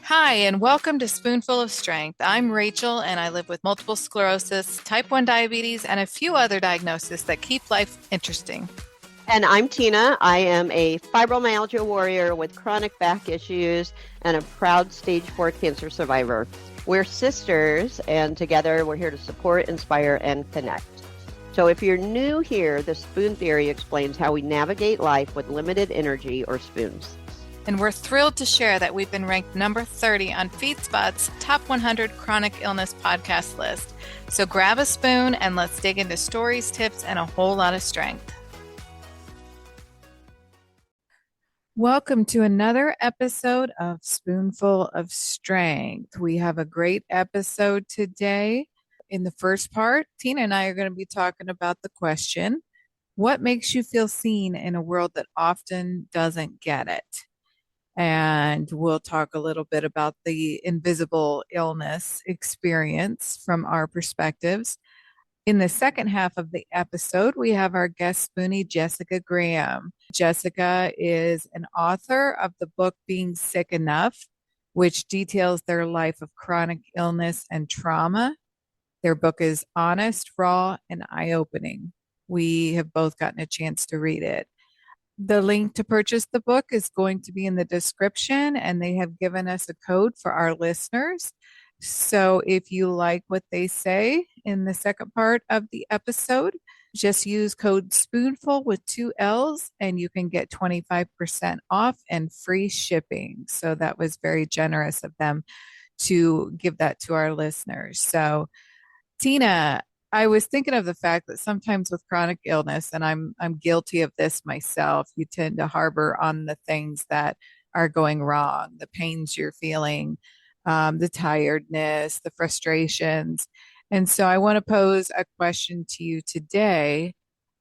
Hi, and welcome to Spoonful of Strength. I'm Rachel, and I live with multiple sclerosis, type 1 diabetes, and a few other diagnoses that keep life interesting. And I'm Tina. I am a fibromyalgia warrior with chronic back issues and a proud stage 4 cancer survivor. We're sisters, and together we're here to support, inspire, and connect. So if you're new here, the spoon theory explains how we navigate life with limited energy or spoons. And we're thrilled to share that we've been ranked number 30 on FeedSpot's Top 100 Chronic Illness podcast list. So grab a spoon and let's dig into stories, tips, and a whole lot of strength. Welcome to another episode of Spoonful of Strength. We have a great episode today. In the first part, Tina and I are going to be talking about the question, what makes you feel seen in a world that often doesn't get it? And we'll talk a little bit about the invisible illness experience from our perspectives. In the second half of the episode, we have our guest Spoonie, Jessica Graham. Jessica is an author of the book Being Sick Enough, which details their life of chronic illness and trauma. Their book is honest, raw, and eye-opening. We have both gotten a chance to read it. The link to purchase the book is going to be in the description, and they have given us a code for our listeners. So if you like what they say in the second part of the episode, just use code SPOONFUL with 2 L's and you can get 25% off and free shipping. So that was very generous of them to give that to our listeners. So Tina, I was thinking of the fact that sometimes with chronic illness, and I'm guilty of this myself, you tend to harbor on the things that are going wrong, the pains you're feeling, the tiredness, the frustrations. And so I want to pose a question to you today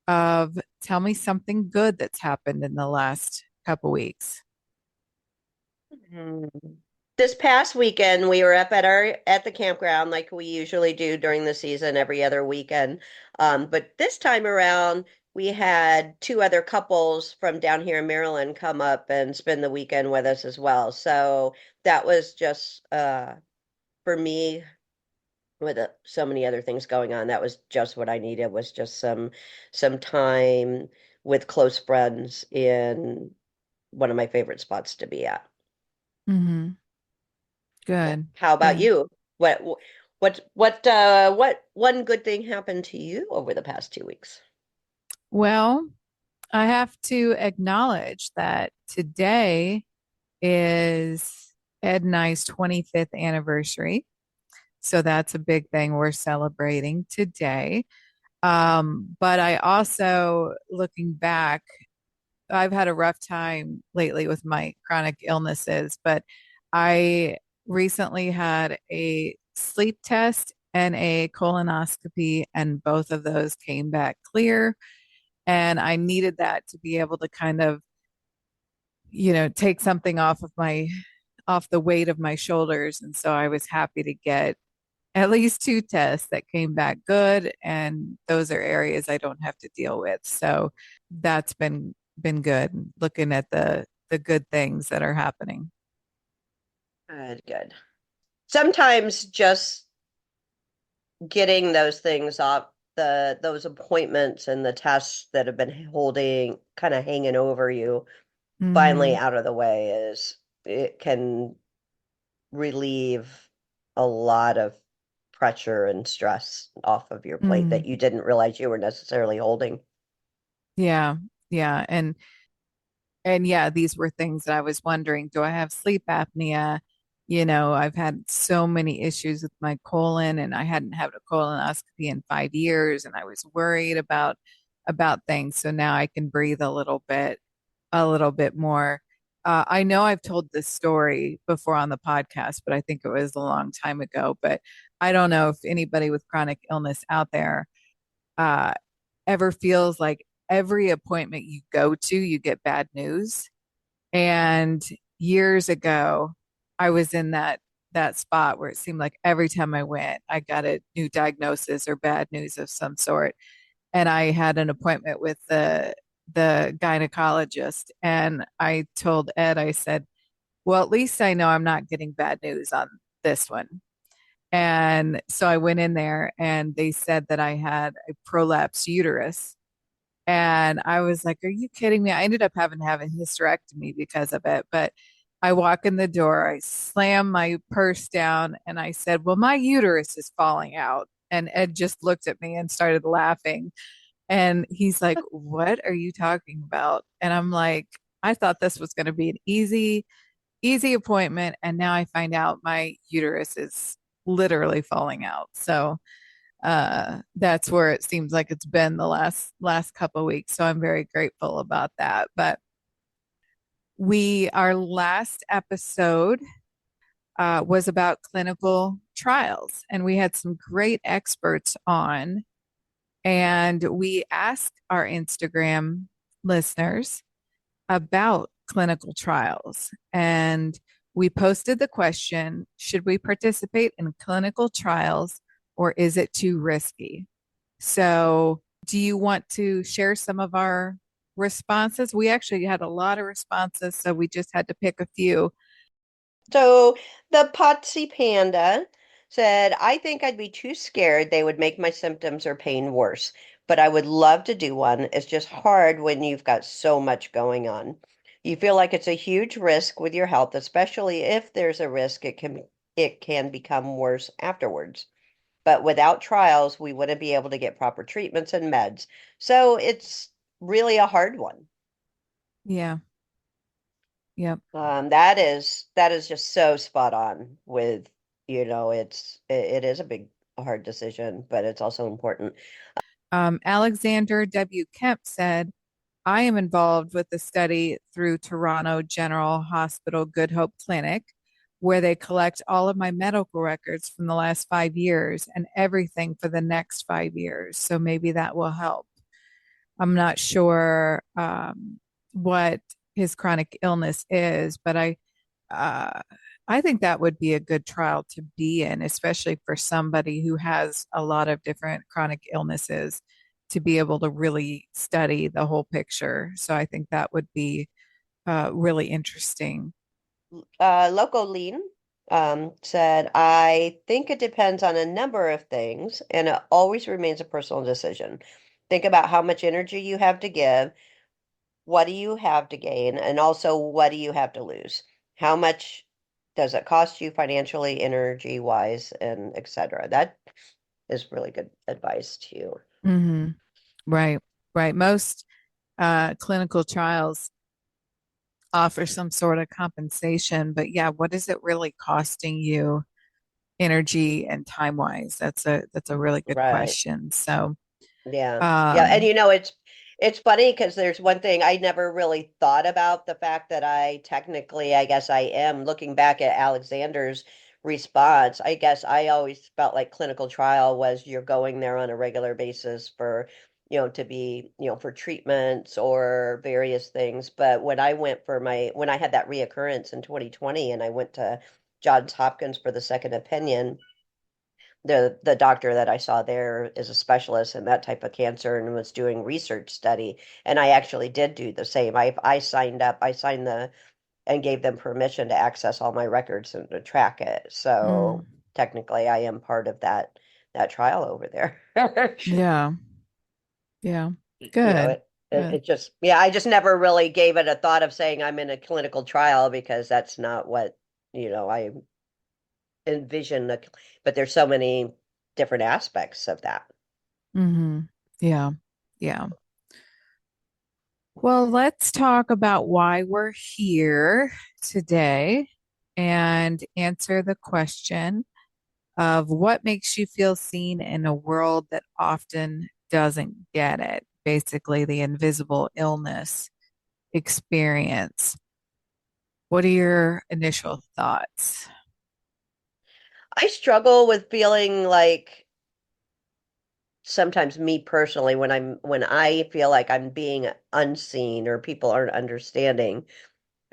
of tell me something good that's happened in the last couple weeks. This past weekend, we were up at the campground like we usually do during the season, every other weekend. But this time around, we had 2 other couples from down here in Maryland come up and spend the weekend with us as well. So that was just for me, with so many other things going on, that was just what I needed, was just some time with close friends in one of my favorite spots to be at. Mm-hmm. Good. How about Good. you? What one good thing happened to you over the past 2 weeks? Well, I have to acknowledge that today is Ed and I's 25th anniversary. So that's a big thing we're celebrating today. But I also, looking back, I've had a rough time lately with my chronic illnesses, but I recently had a sleep test and a colonoscopy, and both of those came back clear. And I needed that to be able to kind of, take something off the weight of my shoulders. And so I was happy to get at least 2 tests that came back good. And those are areas I don't have to deal with. So that's been good looking at the good things that are happening. Good, good. Sometimes just getting those things off, those appointments and the tests that have been holding, kind of hanging over you, finally Hmm. out of the way, it can relieve a lot of pressure and stress off of your plate that Mm. you didn't realize you were necessarily holding. Yeah. Yeah. And yeah, these were things that I was wondering, do I have sleep apnea? I've had so many issues with my colon and I hadn't had a colonoscopy in 5 years and I was worried about things. So now I can breathe a little bit more. I know I've told this story before on the podcast, but I think it was a long time ago. But I don't know if anybody with chronic illness out there uh, ever feels like every appointment you go to, you get bad news. And years ago, I was in that spot where it seemed like every time I went, I got a new diagnosis or bad news of some sort. And I had an appointment with the gynecologist, and I told Ed, I said, well, at least I know I'm not getting bad news on this one. And so I went in there and they said that I had a prolapsed uterus. And I was like, are you kidding me? I ended up having to have a hysterectomy because of it. But I walk in the door, I slam my purse down, and I said, well, my uterus is falling out. And Ed just looked at me and started laughing. And he's like, what are you talking about? And I'm like, I thought this was going to be an easy appointment. And now I find out my uterus is literally falling out. So that's where it seems like it's been the last couple of weeks. So I'm very grateful about that. But our last episode was about clinical trials, and we had some great experts on, and we asked our Instagram listeners about clinical trials. And we posted the question, should we participate in clinical trials or is it too risky? So, do you want to share some of our responses? We actually had a lot of responses, so we just had to pick a few. So the Potsy Panda said, I think I'd be too scared they would make my symptoms or pain worse, but I would love to do one. It's just hard when you've got so much going on. You feel like it's a huge risk with your health, especially if there's a risk it can become worse afterwards. But without trials, we wouldn't be able to get proper treatments and meds. So it's really a hard one. Yeah. Yep. That is just so spot on with, it is a big hard decision, but it's also important. Alexander W. Kemp said, I am involved with the study through Toronto General Hospital Good Hope Clinic, where they collect all of my medical records from the last 5 years and everything for the next 5 years. So maybe that will help. I'm not sure what his chronic illness is, but uh, I think that would be a good trial to be in, especially for somebody who has a lot of different chronic illnesses to be able to really study the whole picture. So I think that would be really interesting. Loco Lean said, I think it depends on a number of things, and it always remains a personal decision. Think about how much energy you have to give, what do you have to gain, and also what do you have to lose? How much does it cost you financially, energy wise, and etc. That is really good advice too. Hmm. Right, right. Most clinical trials offer some sort of compensation, but yeah, what is it really costing you energy and time wise? That's a really good Right. question. So, Yeah. Yeah. And um, it's funny because there's one thing I never really thought about the fact that I guess I am looking back at Alexander's response. I guess I always felt like clinical trial was you're going there on a regular basis for, to be, for treatments or various things. But when I had that reoccurrence in 2020 and I went to Johns Hopkins for the second opinion, the doctor that I saw there is a specialist in that type of cancer and was doing research study. And I actually did do the same. I signed up, I signed the and gave them permission to access all my records and to track it. mm, So technically I am part of that trial over there. yeah, yeah, You know, good, it, it good. it just yeah, I just never really gave it a thought of saying I'm in a clinical trial because that's not what, I envision but there's so many different aspects of that. Hmm. Yeah, yeah. Well, let's talk about why we're here today and answer the question of what makes you feel seen in a world that often doesn't get it. Basically, the invisible illness experience. What are your initial thoughts? I struggle with feeling like sometimes me personally when I feel like I'm being unseen or people aren't understanding,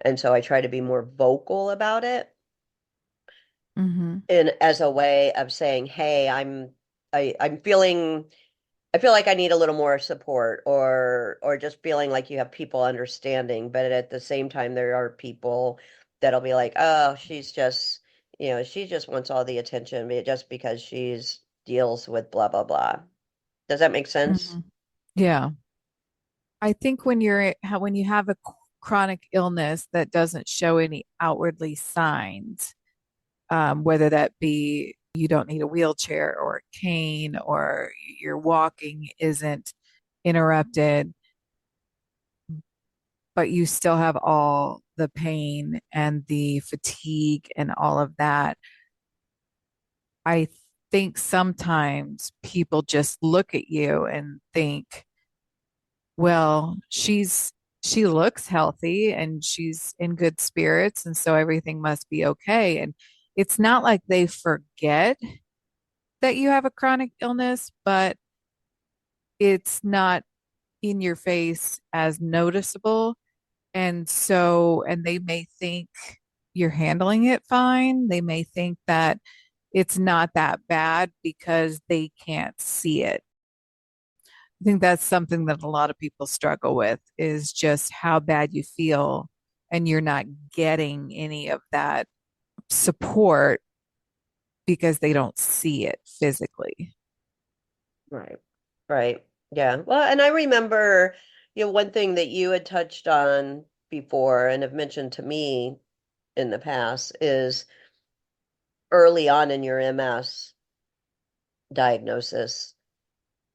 and so I try to be more vocal about it Mm-hmm. in as a way of saying, "Hey, I'm feeling I feel like I need a little more support," or just feeling like you have people understanding, but at the same time there are people that'll be like, oh, she's just, she just wants all the attention just because she's deals with blah, blah, blah. Does that make sense? Hmm. Yeah. I think when you have a chronic illness that doesn't show any outwardly signs, whether that be you don't need a wheelchair or a cane or your walking isn't interrupted, but you still have all the pain and the fatigue and all of that. I think sometimes people just look at you and think, well, she looks healthy and she's in good spirits, and so everything must be okay. And it's not like they forget that you have a chronic illness, but it's not in your face as noticeable. And they may think you're handling it fine. They may think that it's not that bad because they can't see it. I think that's something that a lot of people struggle with is just how bad you feel and you're not getting any of that support because they don't see it physically. Right. Right. Yeah. Well, and I remember, one thing that you had touched on before and have mentioned to me in the past is early on in your MS diagnosis,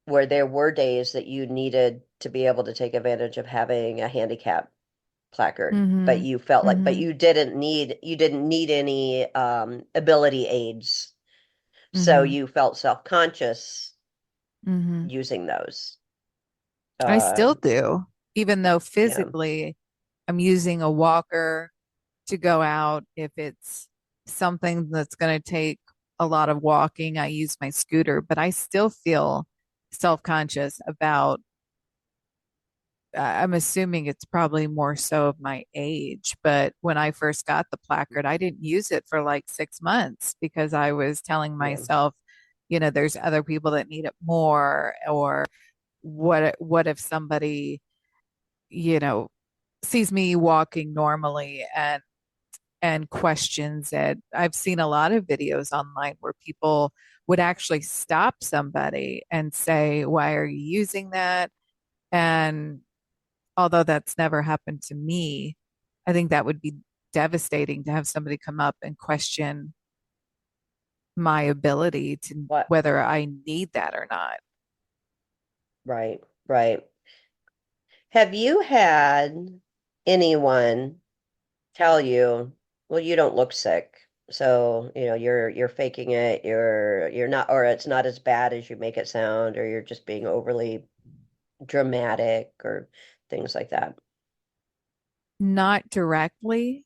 where there were days that you needed to be able to take advantage of having a handicap placard, but Mm-hmm. you felt like, but Mm-hmm. you didn't need any ability aids. So Mm-hmm. you felt self-conscious Mm-hmm. using those. I Uh, still do, even though yeah. physically I'm using a walker to go out. If it's something that's going to take a lot of walking, I use my scooter, but I still feel self-conscious about, I'm assuming it's probably more so of my age, but when I first got the placard, I didn't use it for like 6 months because I was telling Yeah. myself, there's other people that need it more, or what if somebody, you know, sees me walking normally and questions it. I've seen a lot of videos online where people would actually stop somebody and say, "Why are you using that?" And although that's never happened to me, I think that would be devastating to have somebody come up and question my ability to What? whether I need that or not. Right. Right. Have you had anyone tell you, well, you don't look sick, so, you're faking it, you're not, or it's not as bad as you make it sound, or you're just being overly dramatic or things like that? Not directly,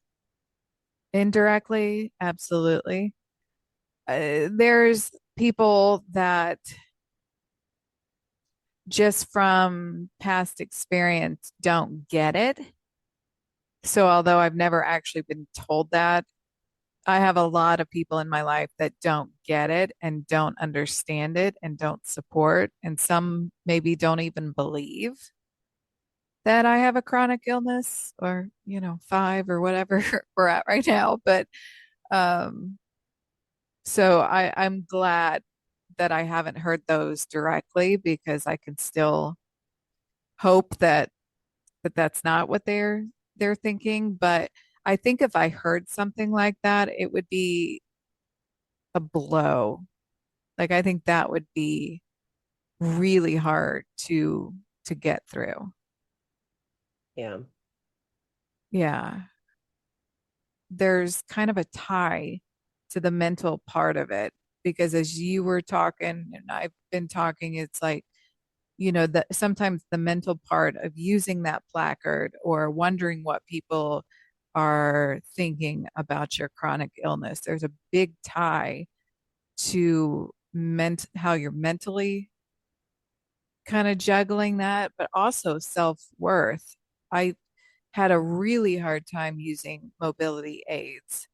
indirectly, absolutely. There's people that just from past experience don't get it. So, although I've never actually been told that, I have a lot of people in my life that don't get it and don't understand it and don't support. And some maybe don't even believe that I have a chronic illness or, five or whatever we're at right now. But um, so I'm glad that I haven't heard those directly because I can still hope that that's not what they're thinking. But I think if I heard something like that, it would be a blow. Like I think that would be really hard to get through. Yeah. Yeah. There's kind of a tie to the mental part of it because as you were talking and I've been talking, it's like, that sometimes the mental part of using that placard or wondering what people are thinking about your chronic illness, there's a big tie to how you're mentally kind of juggling that, but also self-worth. I had a really hard time using mobility aids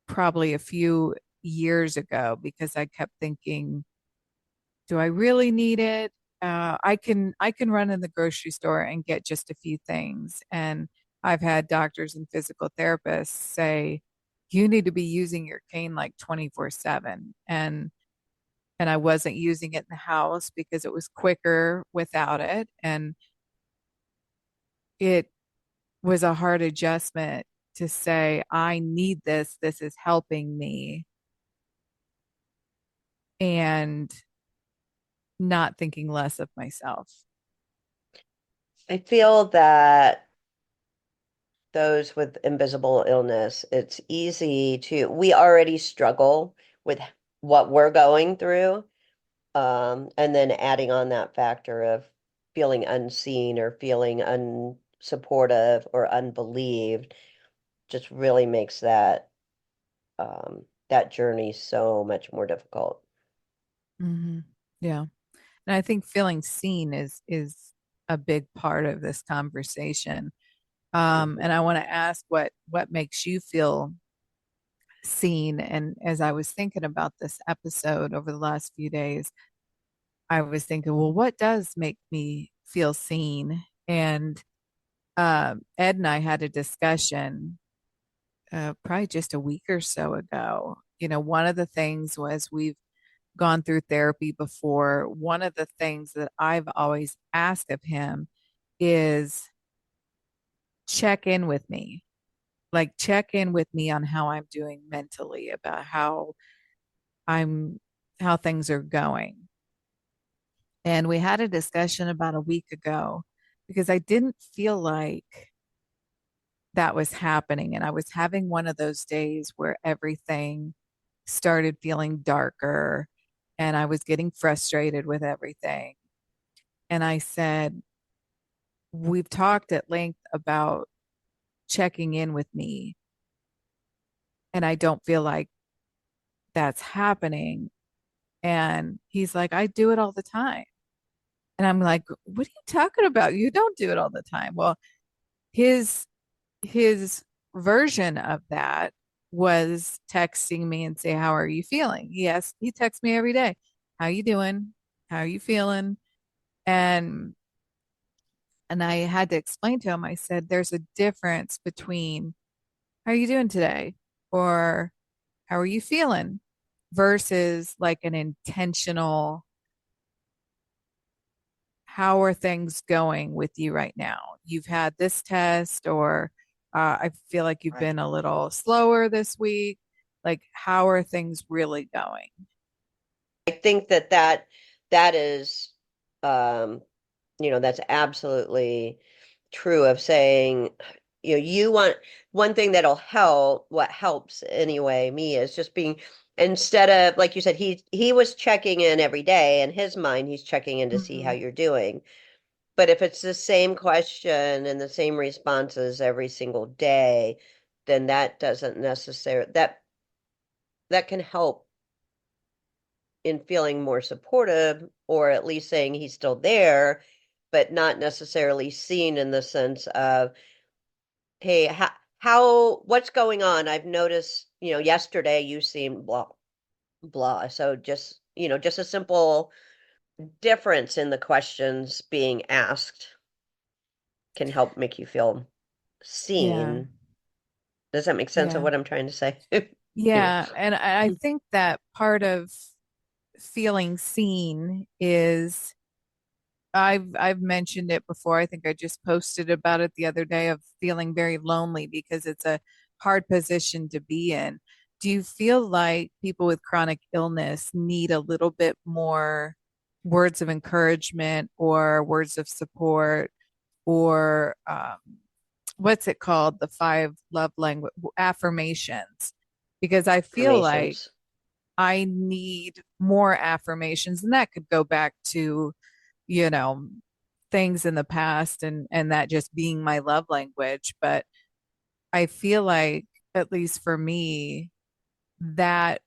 probably a few years ago because I kept thinking, do I really need it? I can run in the grocery store and get just a few things, and I've had doctors and physical therapists say, you need to be using your cane like 24/7. And I wasn't using it in the house because it was quicker without it. And it was a hard adjustment to say, I need this. This is helping me. And not thinking less of myself. I feel that those with invisible illness, it's easy to, we already struggle with what we're going through. And then adding on that factor of feeling unseen or feeling unsupportive or unbelieved just really makes that journey so much more difficult. Hmm. Yeah. And I think feeling seen is a big part of this conversation. Mhm. And I want to ask what makes you feel seen. And as I was thinking about this episode over the last few days, I was thinking, well, what does make me feel seen? And Ed and I had a discussion probably just a week or so ago. One of the things was we've gone through therapy before. One of the things that I've always asked of him is check in with me. Like check in with me on how I'm doing mentally, about I'm how things are going. And we had a discussion about a week ago because I didn't feel like that was happening. And I was having one of those days where everything started feeling darker and I was getting frustrated with everything. And I said, we've talked at length about checking in with me, and I don't feel like that's happening. And he's like, I do it all the time. And I'm like, what are you talking about? You don't do it all the time. Well, his his version of that was texting me and say, how are you feeling? Yes, he texts me every day. How you doing? How are you feeling? And I had to explain to him, I said, there's a difference between how are you doing today? Or how are you feeling? Versus like an intentional, how are things going with you right now? You've had this test, or I feel like you've Right. been a little slower this week. Like, how are things really going? I think that is um that's absolutely true of saying, you want one thing that'll help, what helps anyway, me is just being, instead of, like you said, he was checking in every day. In his mind, he's checking in to see how Mm-hmm. you're doing. But if it's the same question and the same responses every single day, then that doesn't necessarily, that can help in feeling more supportive, or at least saying he's still there, but not necessarily seen in the sense of, hey, what's going on? I've noticed, yesterday you seemed blah, blah. So just a simple difference in the questions being asked can help make you feel Yeah. seen. Does that make sense of Yeah. what I'm trying to say? Yeah. And I think that part of feeling seen is I've mentioned it before. I think I just posted about it the other day of feeling very lonely because it's a hard position to be in. Do you feel like people with chronic illness need a little bit more words of encouragement or words of support or what's it called? The five love language affirmations. Because I feel like Affirmations. I need more affirmations, and that could go back to you know, things in the past and that just being my love language. But I feel like, at least for me, that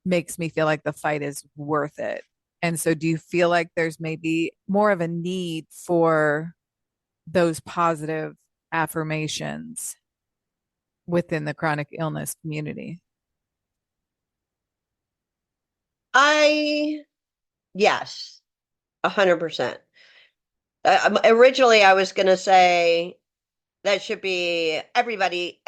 makes me feel like the fight is worth it. And so do you feel like there's maybe more of a need for those positive affirmations within the chronic illness community? I Yes, 100%. Originally, I was going to say that should be everybody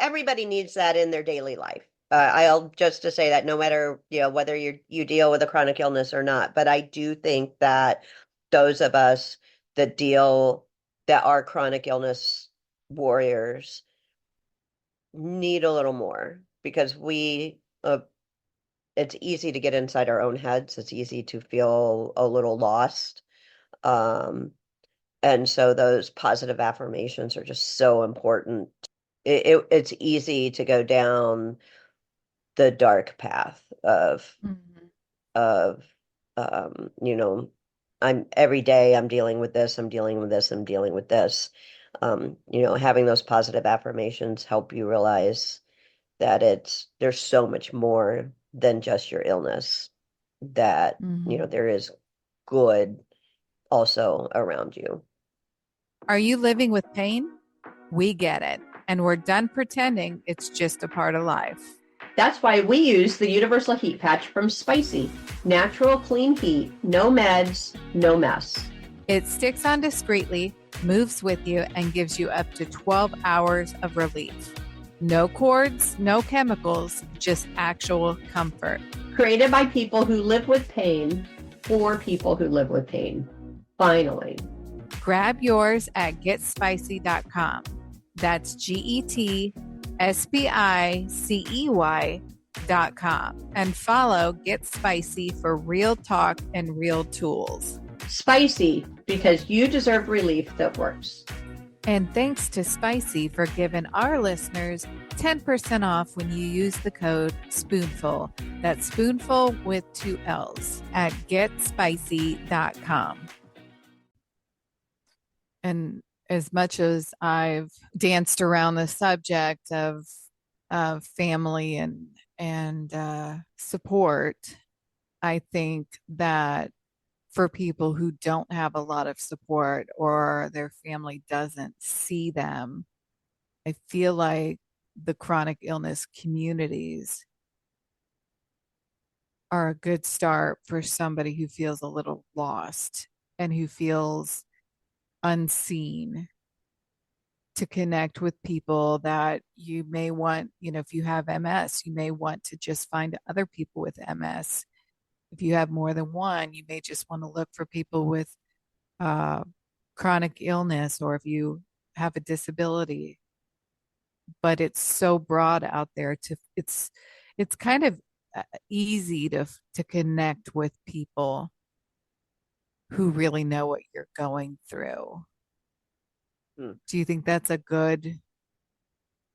needs that in their daily life. I'll just to say that no matter, whether you deal with a chronic illness or not, but I do think that those of us that are chronic illness warriors need a little more because it's easy to get inside our own heads. It's easy to feel a little lost. Um, and so those positive affirmations are just so important. It's easy to go down the dark path Mhm. of um, you know, I'm every day I'm dealing with this, I'm dealing with this, I'm dealing with this. Having those positive affirmations help you realize that there's so much more than just your illness, that, Mhm. there is good also around you. Are you living with pain? We get it. And we're done pretending it's just a part of life. That's why we use the universal heat patch from Spicy. Natural, clean heat, no meds, no mess. It sticks on discreetly, moves with you, and gives you up to 12 hours of relief. No cords, no chemicals, just actual comfort. Created by people who live with pain for people who live with pain. Finally. Grab yours at getspicy.com. That's GETSPICEY.com. And follow Get Spicy for real talk and real tools. Spicy, because you deserve relief that works. And thanks to Spicy for giving our listeners 10% off when you use the code SPOONFUL. That's spoonful with 2 L's at getspicy.com. And as much as I've danced around the subject of family and support, I think that for people who don't have a lot of support or their family doesn't see them, I feel like the chronic illness communities are a good start for somebody who feels a little lost and who feels unseen, to connect with people that you may want, if you have MS, you may want to just find other people with MS. If you have more than one, you may just want to look for people with uh, chronic illness, or if you have a disability. But it's so broad out there. It's kind of easy to connect with people who really know what you're going through. Hmm. Do you think that's a good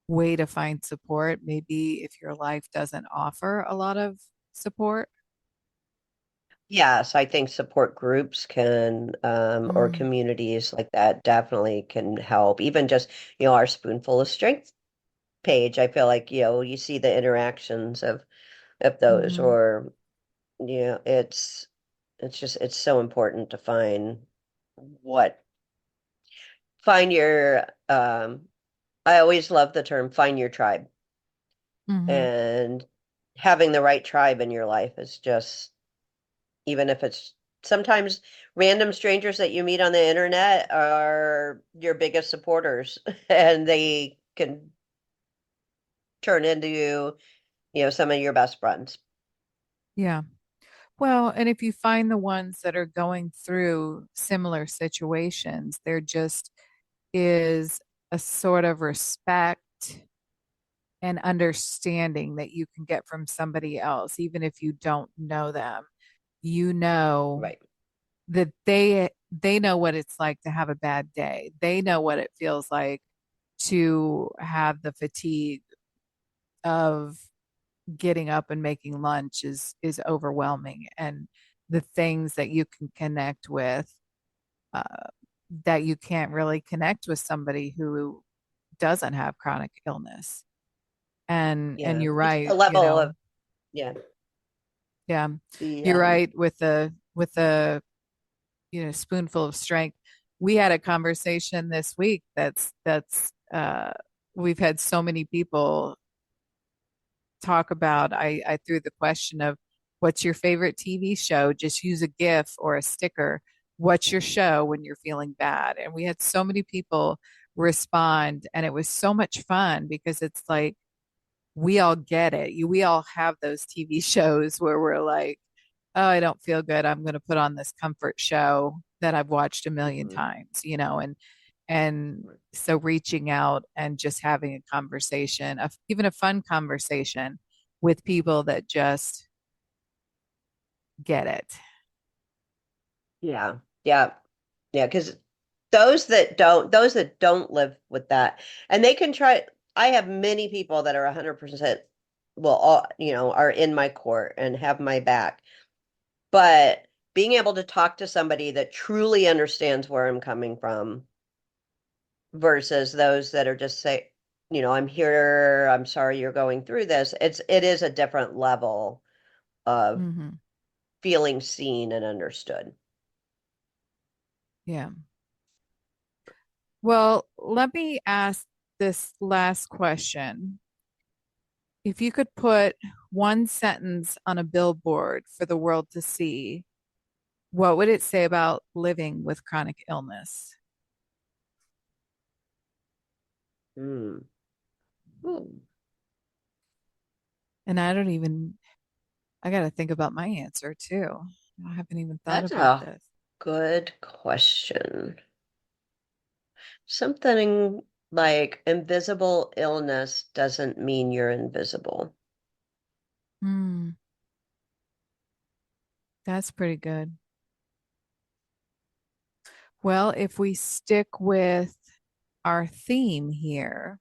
way to find support? Maybe if your life doesn't offer a lot of support. Yes, I think support groups or Mm, communities like that definitely can help. Even just, our Spoonful of Strength page, I feel like, you see the interactions of those, hmm or, it's so important to what, find your, I always love the term find your tribe, hmm and having the right tribe in your life is just, even if it's sometimes random strangers that you meet on the internet are your biggest supporters and they can turn into some of your best friends. Yeah. Well, and if you find the ones that are going through similar situations, there just is a sort of respect and understanding that you can get from somebody else, even if you don't know them. You know Right. that they know what it's like to have a bad day. They know what it feels like to have the fatigue of getting up and making lunch is overwhelming, and the things that you can connect with, uh, that you can't really connect with somebody who doesn't have chronic illness. And Yeah. you're It's right, a level of, yeah, yeah, the you're right with the spoonful of strength. We had a conversation this week that's we've had so many people talk about. I threw the question of what's your favorite TV show? Just use a GIF or a sticker. What's your show when you're feeling bad? And we had so many people respond. And it was so much fun because it's like we all get it. We all have those TV shows where we're like, oh, I don't feel good. I'm going to put on this comfort show that I've watched a million Mhm. times, and so reaching out and just having a conversation, even a fun conversation with people that just get it. Yeah. Yeah. Yeah. Because those that don't live with that, and they can try. I have many people that are 100%, well, are in my court and have my back. But being able to talk to somebody that truly understands where I'm coming from versus those that are just say, I'm here, I'm sorry you're going through this. It is a different level of Hmm. feeling seen and understood. Yeah. Well, let me ask this last question. If you could put one sentence on a billboard for the world to see, what would it say about living with chronic illness? Hmm. Hmm. And I got to think about my answer too. I haven't even thought That's about a this. good question. Something like invisible illness doesn't mean you're invisible. Hmm, that's pretty good. Well, if we stick with our theme here,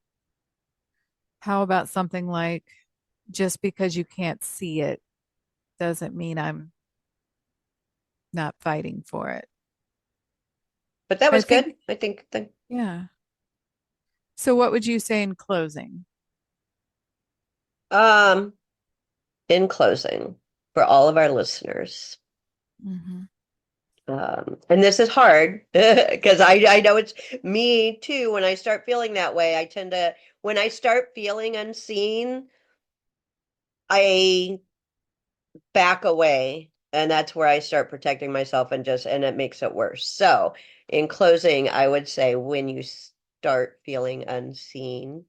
how about something like just because you can't see it doesn't mean I'm not fighting for it. But that I was think, good. I think that yeah. So, what would you say in closing? um in closing, for all of our listeners, Hmm. and this is hard because I know it's me too. When I start feeling that way, when I start feeling unseen, I back away. And that's where I start protecting myself and it makes it worse. So, in closing, I would say when you start feeling unseen,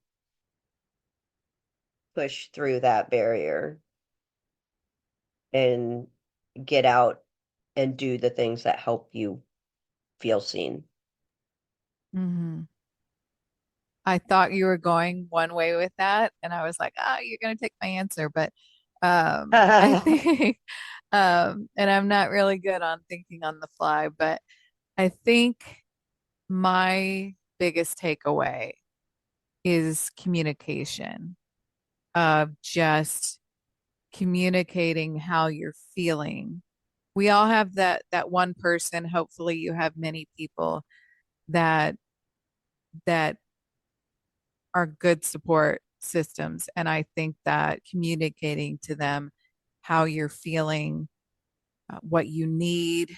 push through that barrier and get out and do the things that help you feel seen. Hmm. I thought you were going one way with that, and I was like, "Oh, you're going to take my answer." But I think, and I'm not really good on thinking on the fly, but I think my biggest takeaway is communication of just communicating how you're feeling. We all have that one person. Hopefully, you have many people that that are good support systems. And I think that communicating to them how you're feeling, what you need,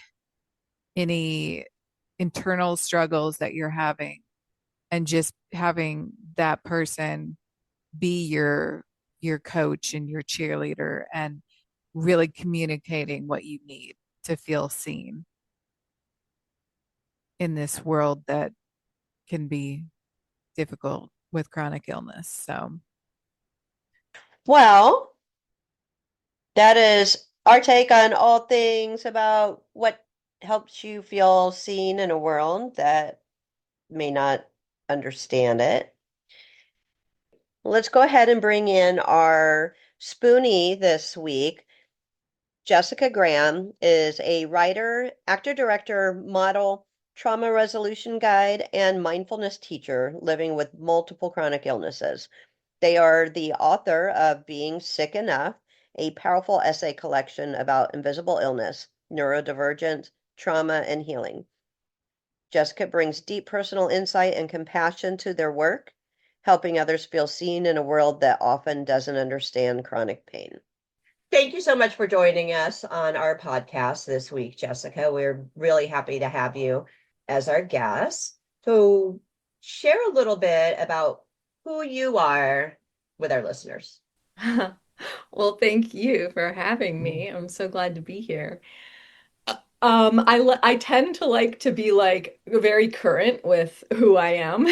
any internal struggles that you're having, and just having that person be your coach and your cheerleader and really communicating what you need to feel seen in this world that can be difficult with chronic illness. So, Well, that is our take on all things about what helps you feel seen in a world that may not understand it. Let's go ahead and bring in our Spoonie this week. Jessica Graham is a writer, actor, director, model, trauma resolution guide, and mindfulness teacher living with multiple chronic illnesses. They are the author of Being Sick Enough, a powerful essay collection about invisible illness, neurodivergence, trauma, and healing. Jessica brings deep personal insight and compassion to their work, helping others feel seen in a world that often doesn't understand chronic pain. Thank you so much for joining us on our podcast this week, Jessica. We're really happy to have you as our guest. So, share a little bit about who you are with our listeners. Well, thank you for having me. I'm so glad to be here. I tend to like to be like very current with who I am.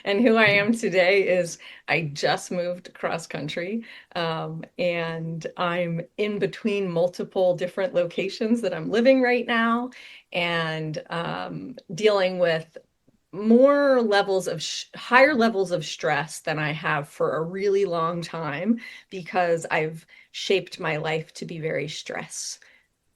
And who I am today is I just moved cross country, and I'm in between multiple different locations that I'm living right now, and dealing with higher levels of stress than I have for a really long time because I've shaped my life to be very stress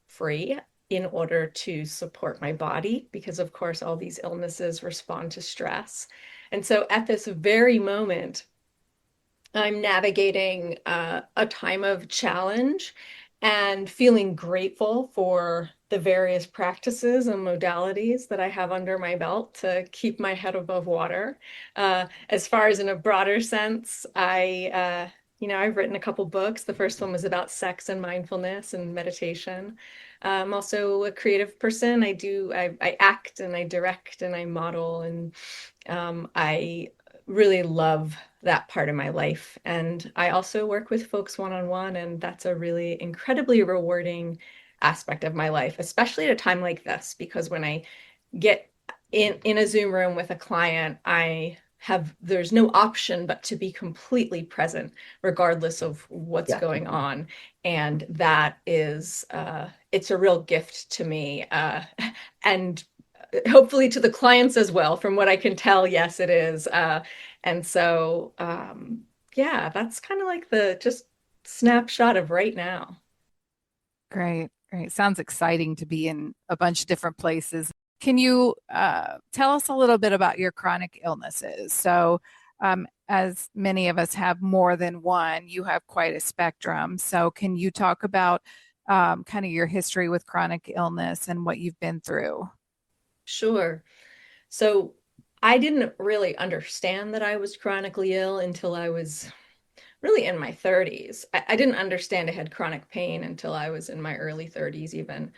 free in order to support my body, because of course all these illnesses respond to stress. And so at this very moment, I'm navigating a time of challenge and feeling grateful for the various practices and modalities that I have under my belt to keep my head above water. As far as in a broader sense, I've written a couple books. The first one was about sex and mindfulness and meditation. I'm also a creative person. I act and I direct and I model, and I really love that part of my life. And I also work with folks one-on-one, and that's a really incredibly rewarding aspect of my life, especially at a time like this, because when I get in a Zoom room with a client, there's no option but to be completely present, regardless of what's Yeah. going on. And that is, it's a real gift to me. And hopefully to the clients as well. From what I can tell, yes, it is. And so, yeah, that's kind of like the just snapshot of right now. Great, great. Sounds exciting to be in a bunch of different places. Can you tell us a little bit about your chronic illnesses? So, as many of us have more than one, you have quite a spectrum. So, can you talk about kind of your history with chronic illness and what you've been through? Sure. So I didn't really understand that I was chronically ill until I was really in my 30s. I didn't understand I had chronic pain until I was in my early 30s, even.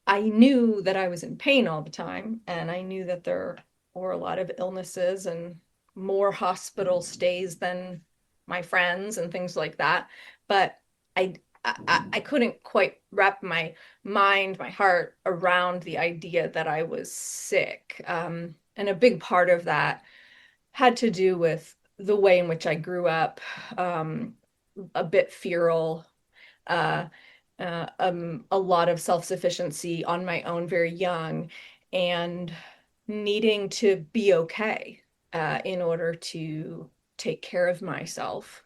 I knew that I was in pain all the time, and I knew that there were a lot of illnesses and more hospital stays than my friends and things like that. But I, I couldn't quite wrap my mind, my heart around the idea that I was sick. And a big part of that had to do with the way in which I grew up, a bit feral, uh, a lot of self-sufficiency on my own very young, and needing to be okay in order to take care of myself.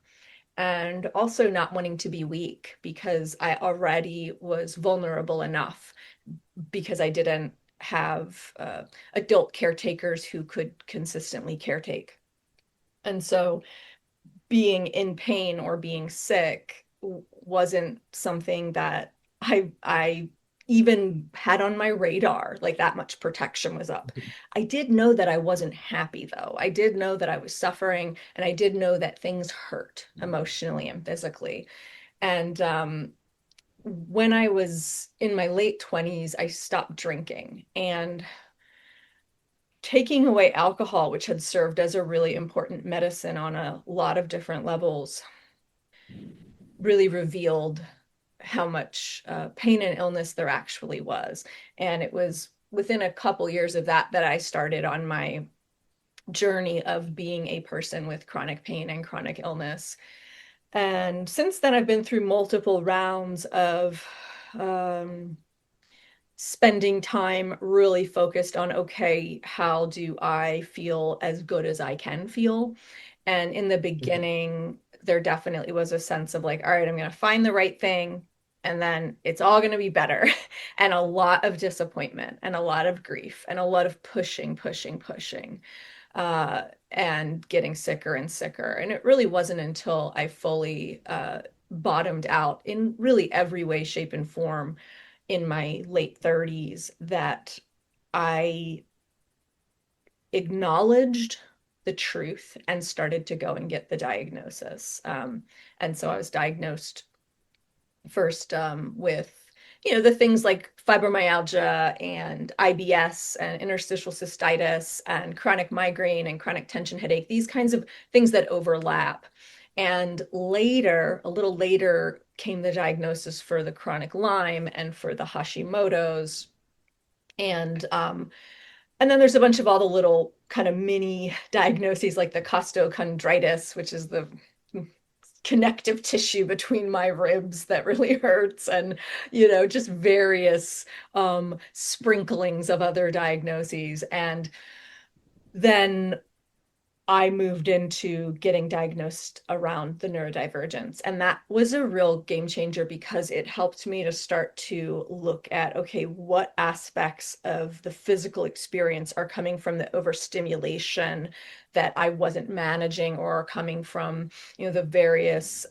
And also not wanting to be weak because I already was vulnerable enough because I didn't have adult caretakers who could consistently caretake. And so being in pain or being sick wasn't something that I even had on my radar. Like, that much protection was up. I did know that I wasn't happy though. I did know that I was suffering, and I did know that things hurt emotionally and physically. And when I was in my late 20s, I stopped drinking, and taking away alcohol, which had served as a really important medicine on a lot of different levels, really revealed how much pain and illness there actually was. And it was within a couple years of that that I started on my journey of being a person with chronic pain and chronic illness. And since then, I've been through multiple rounds of um, spending time really focused on, okay, how do I feel as good as I can feel? And in the beginning, there definitely was a sense of like, all right, I'm going to find the right thing, and then it's all going to be better. And a lot of disappointment and a lot of grief and a lot of pushing, pushing, pushing, and getting sicker and sicker. And it really wasn't until I fully bottomed out in really every way, shape, and form in my late 30s that I acknowledged the truth and started to go and get the diagnosis. And so I was diagnosed first with, the things like fibromyalgia and IBS and interstitial cystitis and chronic migraine and chronic tension headache, these kinds of things that overlap. And later, a little later, came the diagnosis for the chronic Lyme and for the Hashimoto's. And then there's a bunch of all the little kind of mini diagnoses like the costochondritis, which is the connective tissue between my ribs that really hurts, and just various sprinklings of other diagnoses. And then I moved into getting diagnosed around the neurodivergence. And that was a real game changer because it helped me to start to look at, okay, what aspects of the physical experience are coming from the overstimulation that I wasn't managing, or are coming from, the various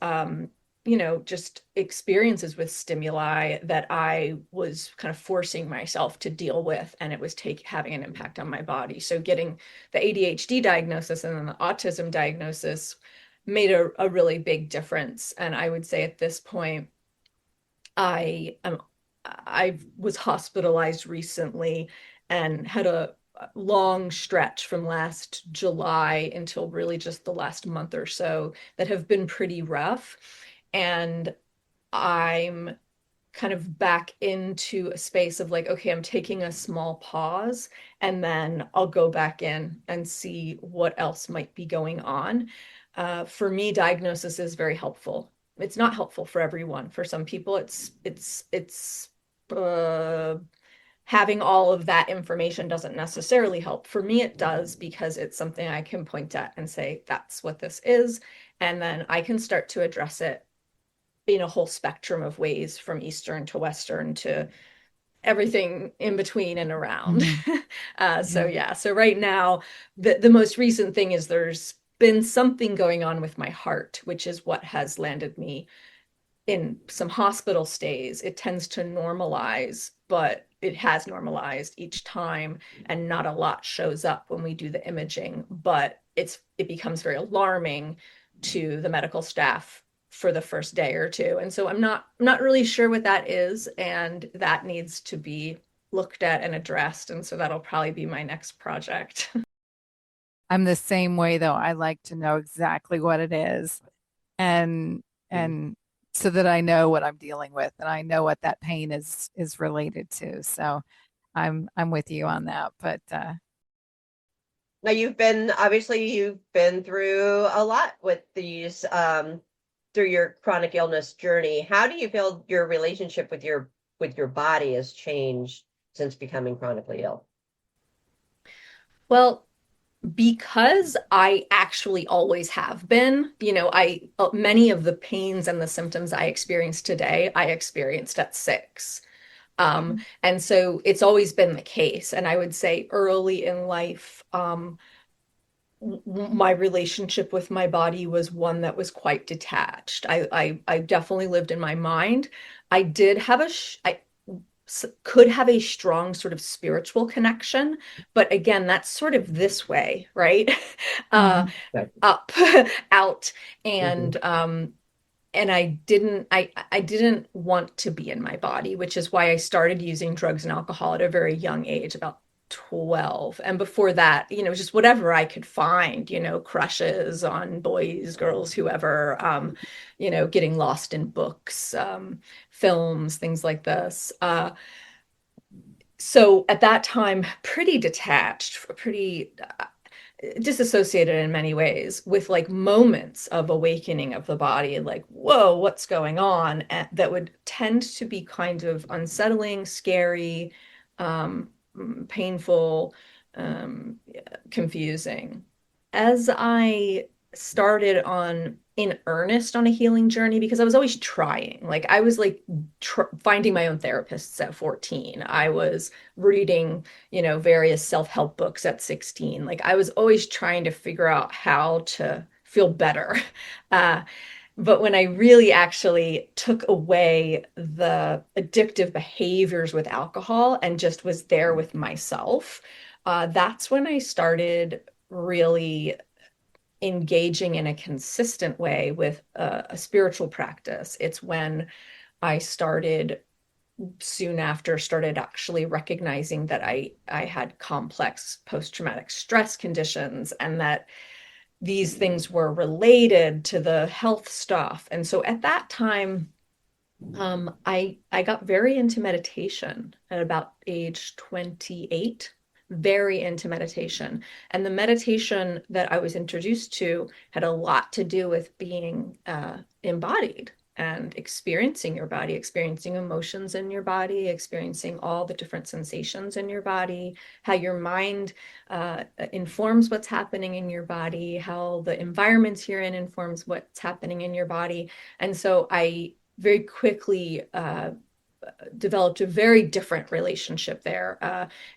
just experiences with stimuli that I was kind of forcing myself to deal with, and it was having an impact on my body. So getting the ADHD diagnosis and then the autism diagnosis made a really big difference. And I would say at this point, I was hospitalized recently and had a long stretch from last July until really just the last month or so that have been pretty rough. And I'm kind of back into a space of like, okay, I'm taking a small pause, and then I'll go back in and see what else might be going on. For me, diagnosis is very helpful. It's not helpful for everyone. For some people, it's uh, having all of that information doesn't necessarily help. For me, it does, because it's something I can point at and say, that's what this is. And then I can start to address it in a whole spectrum of ways, from Eastern to Western to everything in between and around. Mm-hmm. So Yeah. yeah, so right now, the most recent thing is there's been something going on with my heart, which is what has landed me in some hospital stays. It tends to normalize, but it has normalized each time, and not a lot shows up when we do the imaging, but it becomes very alarming to the medical staff for the first day or two. And so I'm not really sure what that is, and that needs to be looked at and addressed. And so that'll probably be my next project. I'm the same way though. I like to know exactly what it is and and so that I know what I'm dealing with and I know what that pain is related to. So I'm with you on that. But Now you've been through a lot with these through your chronic illness journey. How do you feel your relationship with your body has changed since becoming chronically ill? Well, because I actually always have been, I many of the pains and the symptoms I experience today, I experienced at 6. And so it's always been the case. And I would say early in life, my relationship with my body was one that was quite detached. I definitely lived in my mind. I did have I could have a strong sort of spiritual connection, but again, that's sort of this way, right? uh, mhm. Up, out, Mhm. and I didn't want to be in my body, which is why I started using drugs and alcohol at a very young age, about 12. And before that, just whatever I could find, crushes on boys, girls, whoever, getting lost in books, films, things like this. So at that time, pretty detached, pretty disassociated in many ways, with like moments of awakening of the body, like, whoa, what's going on? And that would tend to be kind of unsettling, scary, um, painful, confusing. As I started on in earnest on a healing journey, because I was always trying, like I was like finding my own therapists at 14. I was reading, various self-help books at 16. Like I was always trying to figure out how to feel better. Uh, but when I really actually took away the addictive behaviors with alcohol and just was there with myself, that's when I started really engaging in a consistent way with a spiritual practice. It's when I started soon after started actually recognizing that I had complex post-traumatic stress conditions, and that these things were related to the health stuff. And so at that time, I got very into meditation at about age 28, very into meditation. And the meditation that I was introduced to had a lot to do with being embodied and experiencing your body, experiencing emotions in your body, experiencing all the different sensations in your body, how your mind informs what's happening in your body, how the environments you're in informs what's happening in your body. And so I very quickly developed a very different relationship there.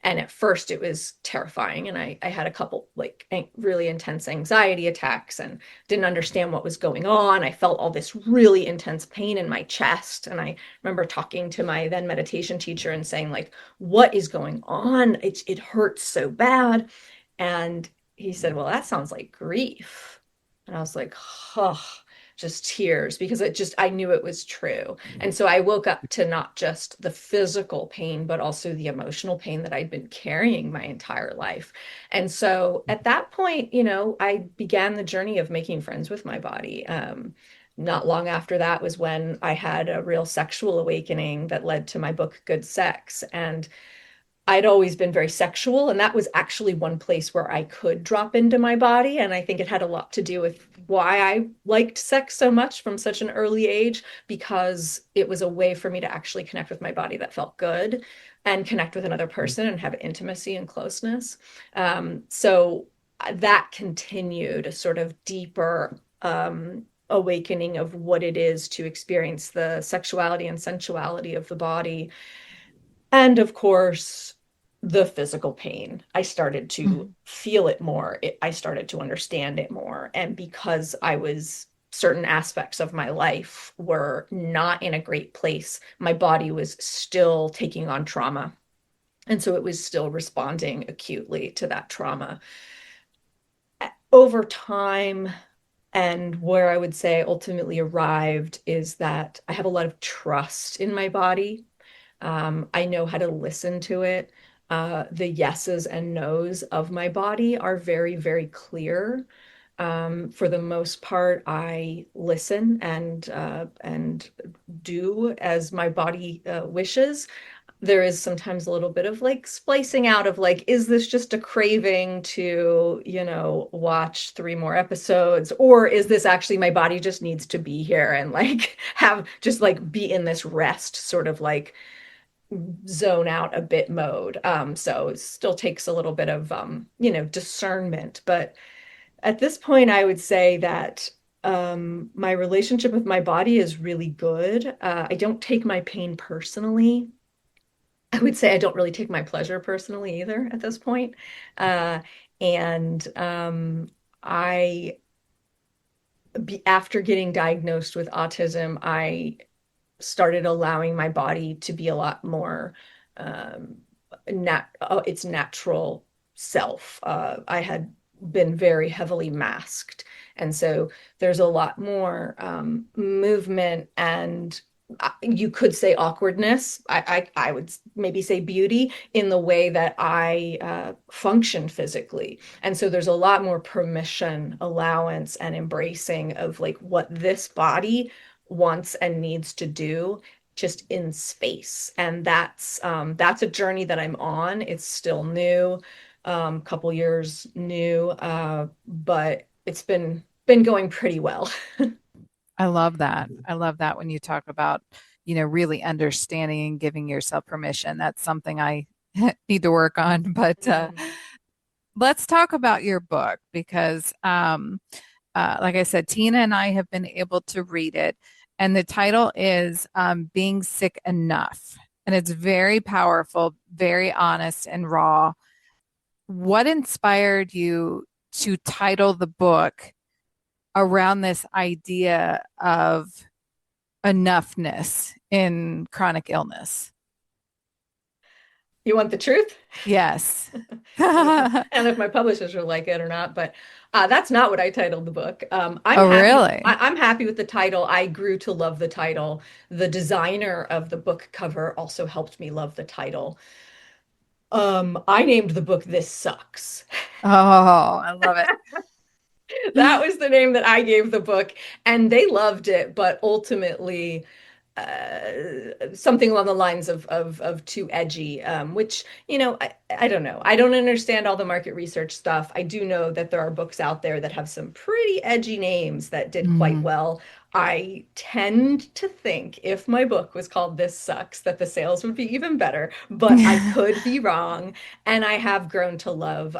And at first it was terrifying. And I had a couple like really intense anxiety attacks and didn't understand what was going on. I felt all this really intense pain in my chest. And I remember talking to my then meditation teacher and saying, like, what is going on? It hurts so bad. And he said, well, that sounds like grief. And I was like, oh, just tears because I knew it was true. And so I woke up to not just the physical pain, but also the emotional pain that I'd been carrying my entire life. And so at that point, I began the journey of making friends with my body. Not long after that was when I had a real sexual awakening that led to my book, Good Sex. And I'd always been very sexual, and that was actually one place where I could drop into my body. And I think it had a lot to do with why I liked sex so much from such an early age, because it was a way for me to actually connect with my body that felt good and connect with another person and have intimacy and closeness. So that continued a sort of deeper awakening of what it is to experience the sexuality and sensuality of the body. And of course, the physical pain. I started to feel it more. I started to understand it more. And because certain aspects of my life were not in a great place, my body was still taking on trauma. And so it was still responding acutely to that trauma. Over time, and where I would say ultimately arrived is that I have a lot of trust in my body. I know how to listen to it. The yeses and nos of my body are very, very clear. For the most part, I listen and do as my body wishes. There is sometimes a little bit of like splicing out of like, is this just a craving to, watch 3 more episodes? Or is this actually my body just needs to be here and like have just like be in this rest sort of like zone out a bit mode. So it still takes a little bit of, discernment. But at this point, I would say that my relationship with my body is really good. I don't take my pain personally. I would say I don't really take my pleasure personally either at this point. And I, after getting diagnosed with autism, I started allowing my body to be a lot more um, its natural self. I had been very heavily masked, and so there's a lot more movement and you could say awkwardness. I would maybe say beauty in the way that I function physically. And so there's a lot more permission, allowance, and embracing of like what this body wants and needs to do just in space. And that's a journey that I'm on. It's still new, couple years new, but it's been going pretty well. I love that. I love that when you talk about, really understanding and giving yourself permission. That's something I need to work on. But Mm. let's talk about your book because, like I said, Tina and I have been able to read it. And the title is Being Sick Enough. And it's very powerful, very honest and raw. What inspired you to title the book around this idea of enoughness in chronic illness? You want the truth? Yes. I don't know if my publishers will like it or not, but that's not what I titled the book. Oh, really? I'm happy with the title. I grew to love the title. The designer of the book cover also helped me love the title. I named the book This Sucks. Oh, I love it. That was the name that I gave the book, and they loved it. But ultimately, something along the lines of too edgy, which, I don't know. I don't understand all the market research stuff. I do know that there are books out there that have some pretty edgy names that did quite Mm. well. I tend to think if my book was called This Sucks, that the sales would be even better, but I could be wrong. And I have grown to love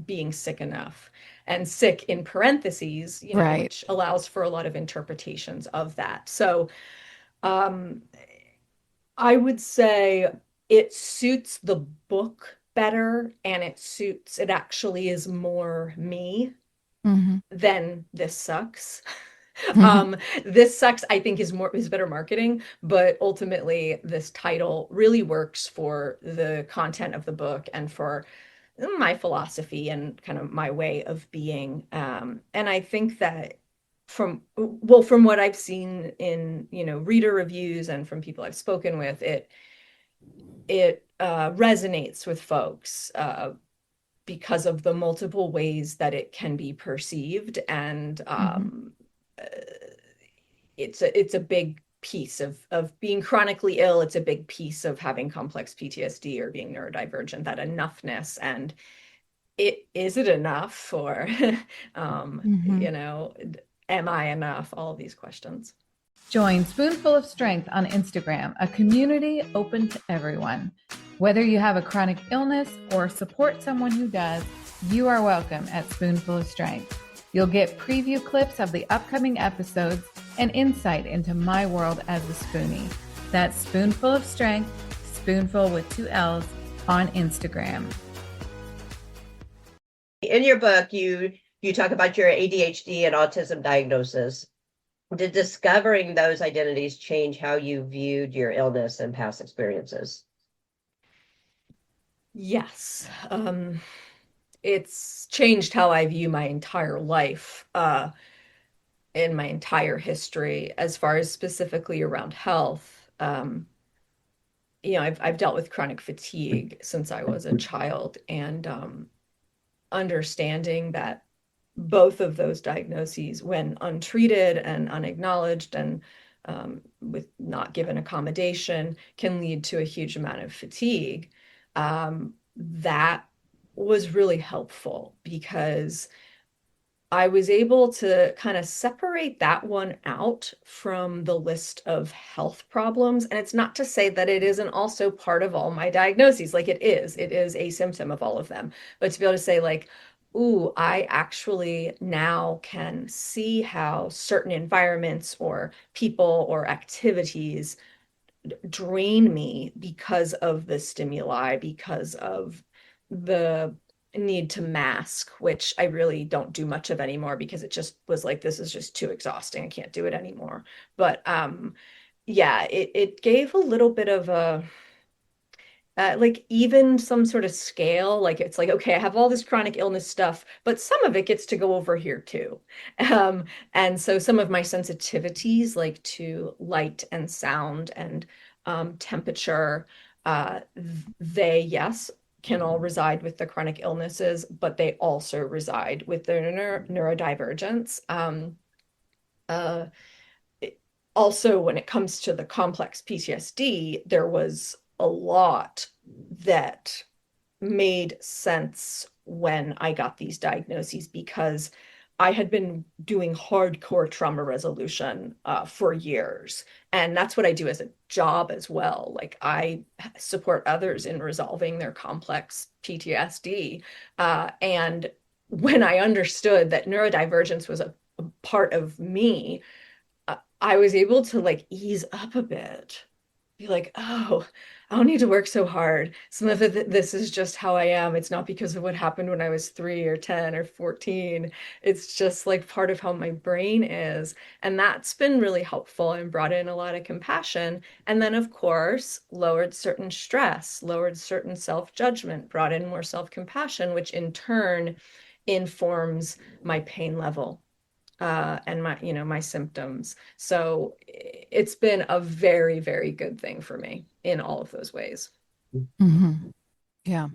being sick enough, and sick in parentheses, Right. which allows for a lot of interpretations of that. So um, I would say it suits the book better, and it actually is more me Hmm. than This Sucks. Hmm. This Sucks, I think, is better marketing, but ultimately this title really works for the content of the book and for my philosophy and kind of my way of being. And I think that from what I've seen in, reader reviews and from people I've spoken with, it resonates with folks because of the multiple ways that it can be perceived, and Hmm. uh, it's a big piece of being chronically ill. It's a big piece of having complex PTSD or being neurodivergent, that enoughness, and is it enough, or um, Hmm. you know, am I enough? All of these questions. Join Spoonful of Strength on Instagram, a community open to everyone. Whether you have a chronic illness or support someone who does, you are welcome at Spoonful of Strength. You'll get preview clips of the upcoming episodes and insight into my world as a Spoonie. That's Spoonful of Strength, spoonful with 2 L's, on Instagram. In your book, you talk about your ADHD and autism diagnosis. Did discovering those identities change how you viewed your illness and past experiences? Yes. It's changed how I view my entire life, in my entire history, as far as specifically around health. I've dealt with chronic fatigue since I was a child, and understanding that both of those diagnoses, when untreated and unacknowledged and with not given accommodation, can lead to a huge amount of fatigue. That was really helpful because I was able to kind of separate that one out from the list of health problems. And it's not to say that it isn't also part of all my diagnoses. Like it is a symptom of all of them. But to be able to say, like, ooh, I actually now can see how certain environments or people or activities drain me because of the stimuli, because of the need to mask, which I really don't do much of anymore because it just was like, this is just too exhausting. I can't do it anymore. But yeah, it gave a little bit of a like even some sort of scale. Like it's like, okay, I have all this chronic illness stuff, but some of it gets to go over here too. Um, and so some of my sensitivities, like to light and sound and temperature, they, yes, can all reside with the chronic illnesses, but they also reside with the neurodivergence. Uh, Also, when it comes to the complex PTSD, there was a lot that made sense when I got these diagnoses because I had been doing hardcore trauma resolution for years. And that's what I do as a job as well. Like I support others in resolving their complex PTSD. And when I understood that neurodivergence was a part of me, I was able to like ease up a bit, be like, oh, I don't need to work so hard. Some of it, this is just how I am. It's not because of what happened when I was 3 or 10 or 14. It's just like part of how my brain is. And that's been really helpful and brought in a lot of compassion. And then, of course, lowered certain stress, lowered certain self-judgment, brought in more self-compassion, which in turn informs my pain level and my symptoms. So it's been a very, very good thing for me in all of those ways. Hmm. Yeah.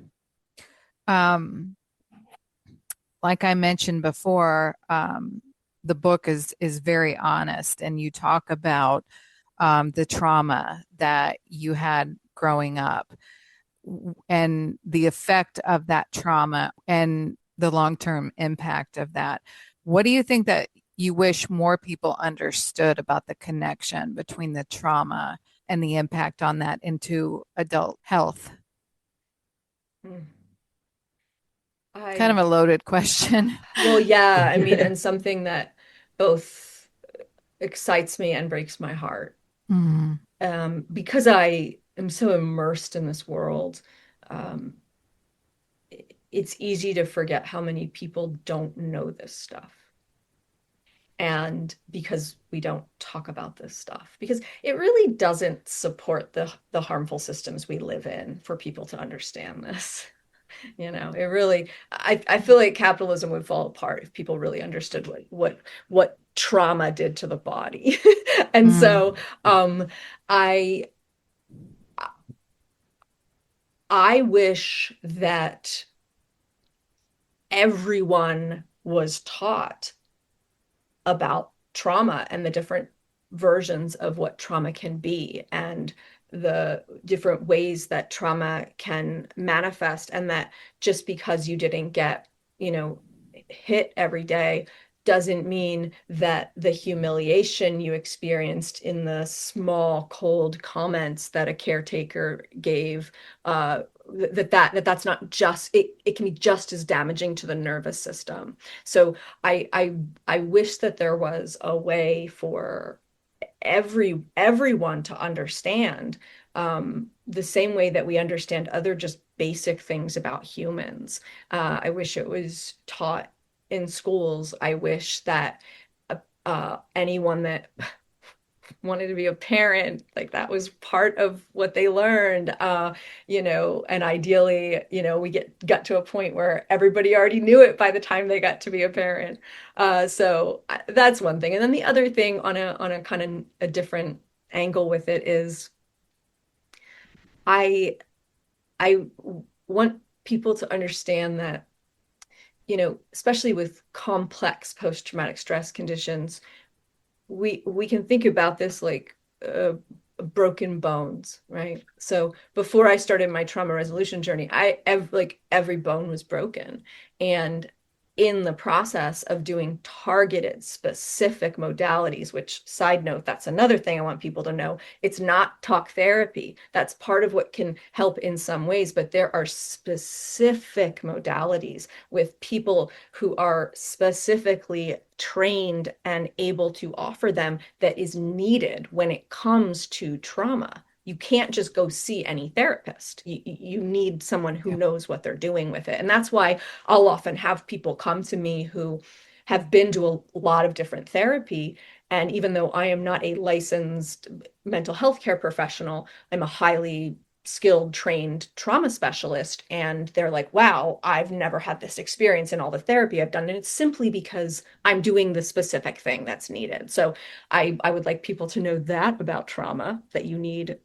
Um, like I mentioned before, the book is very honest, and you talk about the trauma that you had growing up and the effect of that trauma and the long-term impact of that. What do you think that you wish more people understood about the connection between the trauma and the impact on that into adult health? Mm. Kind of I, a loaded question. well, yeah, I mean, and something that both excites me and breaks my heart. Mm, Because I am so immersed in this world, um, it's easy to forget how many people don't know this stuff. And because we don't talk about this stuff, because it really doesn't support the harmful systems we live in for people to understand this. It really, I feel like capitalism would fall apart if people really understood what trauma did to the body. And so mm, I I wish that everyone was taught about trauma and the different versions of what trauma can be and the different ways that trauma can manifest, and that just because you didn't get, hit every day doesn't mean that the humiliation you experienced in the small cold comments that a caretaker gave, that's not just it can be just as damaging to the nervous system. So I wish that there was a way for everyone to understand, the same way that we understand other just basic things about humans. I wish it was taught in schools. I wish that anyone that wanted to be a parent, like that was part of what they learned, and ideally, we got to a point where everybody already knew it by the time they got to be a parent. So that's one thing. And then the other thing on a kind of a different angle with it is I I want people to understand that, especially with complex post-traumatic stress conditions, we can think about this like broken bones, right? So before I started my trauma resolution journey, like every bone was broken, and in the process of doing targeted specific modalities, which, side note, that's another thing I want people to know. It's not talk therapy. That's part of what can help in some ways, but there are specific modalities with people who are specifically trained and able to offer them that is needed when it comes to trauma. You can't just go see any therapist. You need someone who yeah. knows what they're doing with it. And that's why I'll often have people come to me who have been to a lot of different therapy. And even though I am not a licensed mental health care professional, I'm a highly skilled, trained trauma specialist. And they're like, wow, I've never had this experience in all the therapy I've done. And it's simply because I'm doing the specific thing that's needed. So I would like people to know that about trauma, that you need,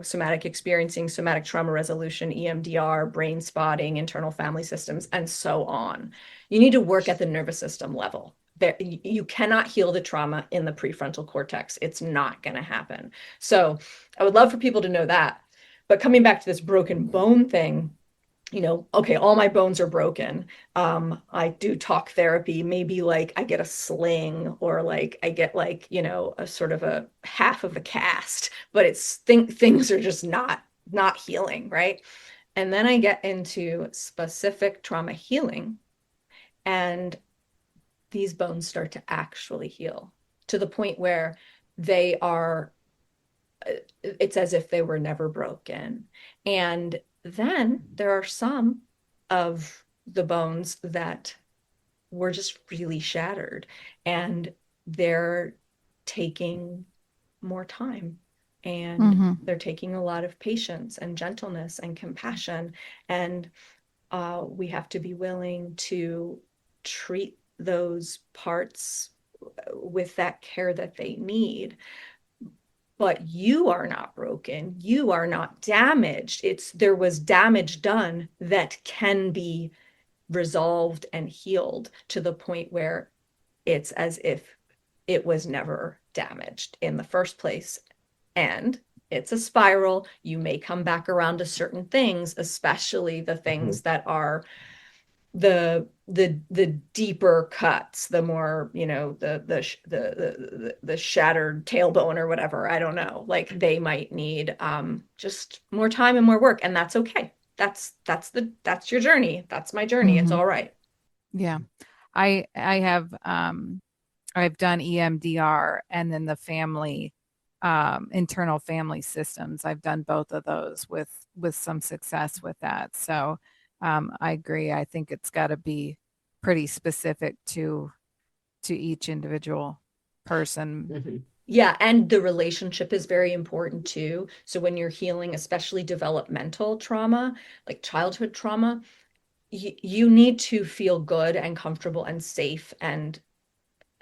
somatic experiencing, somatic trauma resolution, EMDR, brain spotting, internal family systems, and so on. You need to work at the nervous system level. You cannot heal the trauma in the prefrontal cortex. It's not going to happen. So I would love for people to know that. But coming back to this broken bone thing, okay, all my bones are broken. I do talk therapy, maybe like I get a sling, or like I get like, a sort of a half of a cast, but things are just not healing, right? And then I get into specific trauma healing, and these bones start to actually heal to the point where they are it's as if they were never broken. And then there are some of the bones that were just really shattered, and they're taking more time, and Mm-hmm. they're taking a lot of patience and gentleness and compassion. And we have to be willing to treat those parts with that care that they need. But you are not broken. You are not damaged. There was damage done that can be resolved and healed to the point where it's as if it was never damaged in the first place. And it's a spiral. You may come back around to certain things, especially the things that are the deeper cuts, the more, the shattered tailbone or whatever. I don't know. Like they might need just more time and more work, and that's okay. That's your journey. That's my journey. It's Hmm. all right. Yeah. I have I've done EMDR and then the family internal family systems. I've done both of those with some success with that. So I agree. I think it's got to be pretty specific to each individual person. Mm-hmm. Yeah, and the relationship is very important too. So when you're healing, especially developmental trauma, like childhood trauma, you need to feel good and comfortable and safe and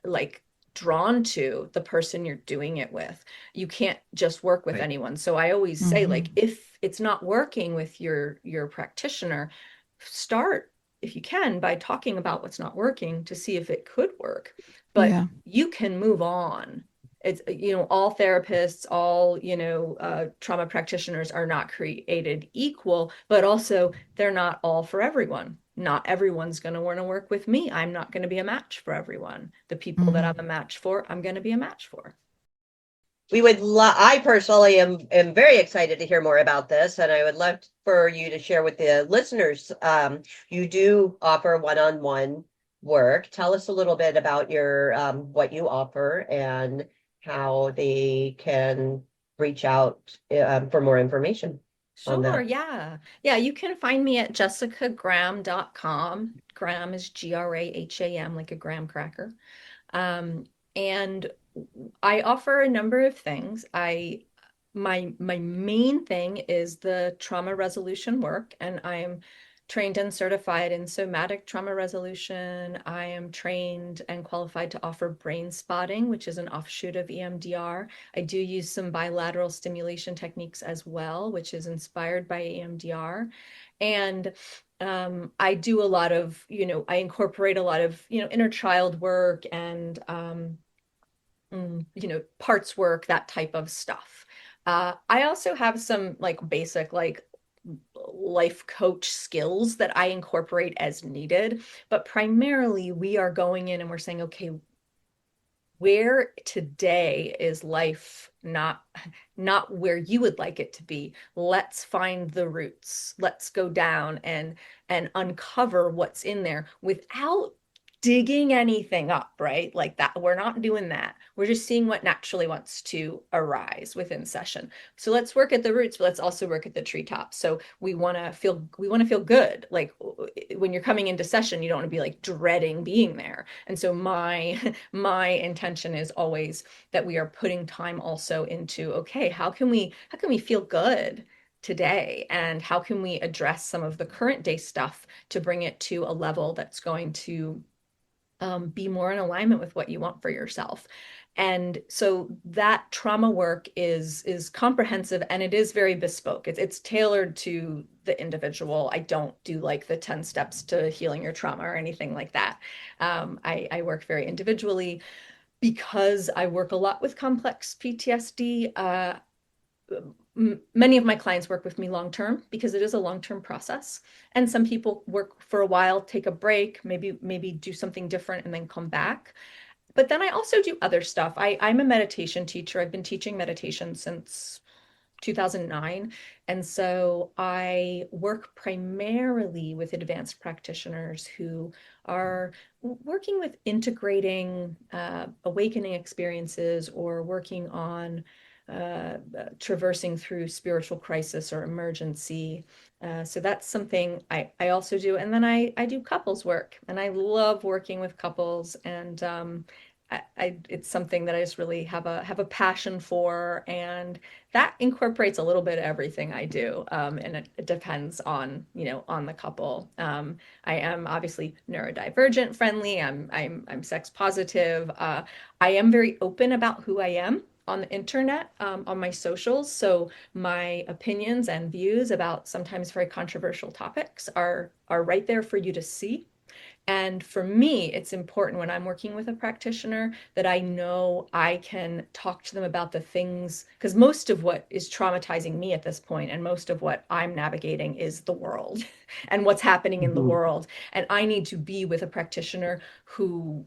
like drawn to the person you're doing it with. You can't just work with Right. anyone. So I always say, like, Hmm. if it's not working with your practitioner, start, if you can, by talking about what's not working to see if it could work. But Yeah. you can move on. It's, all therapists, all, trauma practitioners are not created equal, but also they're not all for everyone. Not everyone's going to want to work with me. I'm not going to be a match for everyone. The people that I'm a Hmm. match for, I'm going to be a match for. I personally am very excited to hear more about this, and I would love for you to share with the listeners. You do offer one-on-one work. Tell us a little bit about your what you offer and how they can reach out for more information on Sure, that. yeah. Yeah, you can find me at jessicagraham.com. Graham is Graham, like a graham cracker. Um, and I offer a number of things. My main thing is the trauma resolution work, and I'm trained and certified in somatic trauma resolution. I am trained and qualified to offer Brainspotting, which is an offshoot of EMDR. I do use some bilateral stimulation techniques as well, which is inspired by EMDR. And I do a lot of, I incorporate a lot of, inner child work and parts work, that type of stuff. I also have some like basic like life coach skills that I incorporate as needed, but primarily we are going in and we're saying, okay, where today is life not where you would like it to be. Let's find the roots. Let's go down and uncover what's in there without digging anything up, right? Like that, we're not doing that. We're just seeing what naturally wants to arise within session. So let's work at the roots, but let's also work at the treetops. So we want to feel good. Like when you're coming into session, you don't want to be like dreading being there. And so my intention is always that we are putting time also into, okay, how can we feel good today, and how can we address some of the current day stuff to bring it to a level that's going to be more in alignment with what you want for yourself. And so that trauma work is comprehensive, and it is very bespoke. It's tailored to the individual. I don't do like the 10 steps to healing your trauma or anything like that. I work very individually because I work a lot with complex PTSD. Many of my clients work with me long term because it is a long term process, and some people work for a while, take a break, maybe do something different and then come back. But then I also do other stuff. I'm a meditation teacher. I've been teaching meditation since 2009. And so I work primarily with advanced practitioners who are working with integrating awakening experiences, or working on traversing through spiritual crisis or emergency. So that's something I also do. And then I do couples work, and I love working with couples. And it's something that I just really have a passion for, and that incorporates a little bit of everything I do, and it depends on on the couple. I am obviously neurodivergent friendly. I'm sex positive. I am very open about who I am on the internet, on my socials. So my opinions and views about sometimes very controversial topics are right there for you to see. And for me, it's important when I'm working with a practitioner that I know I can talk to them about the things, because most of what is traumatizing me at this point and most of what I'm navigating is the world and what's happening in the Mhm. world. And I need to be with a practitioner who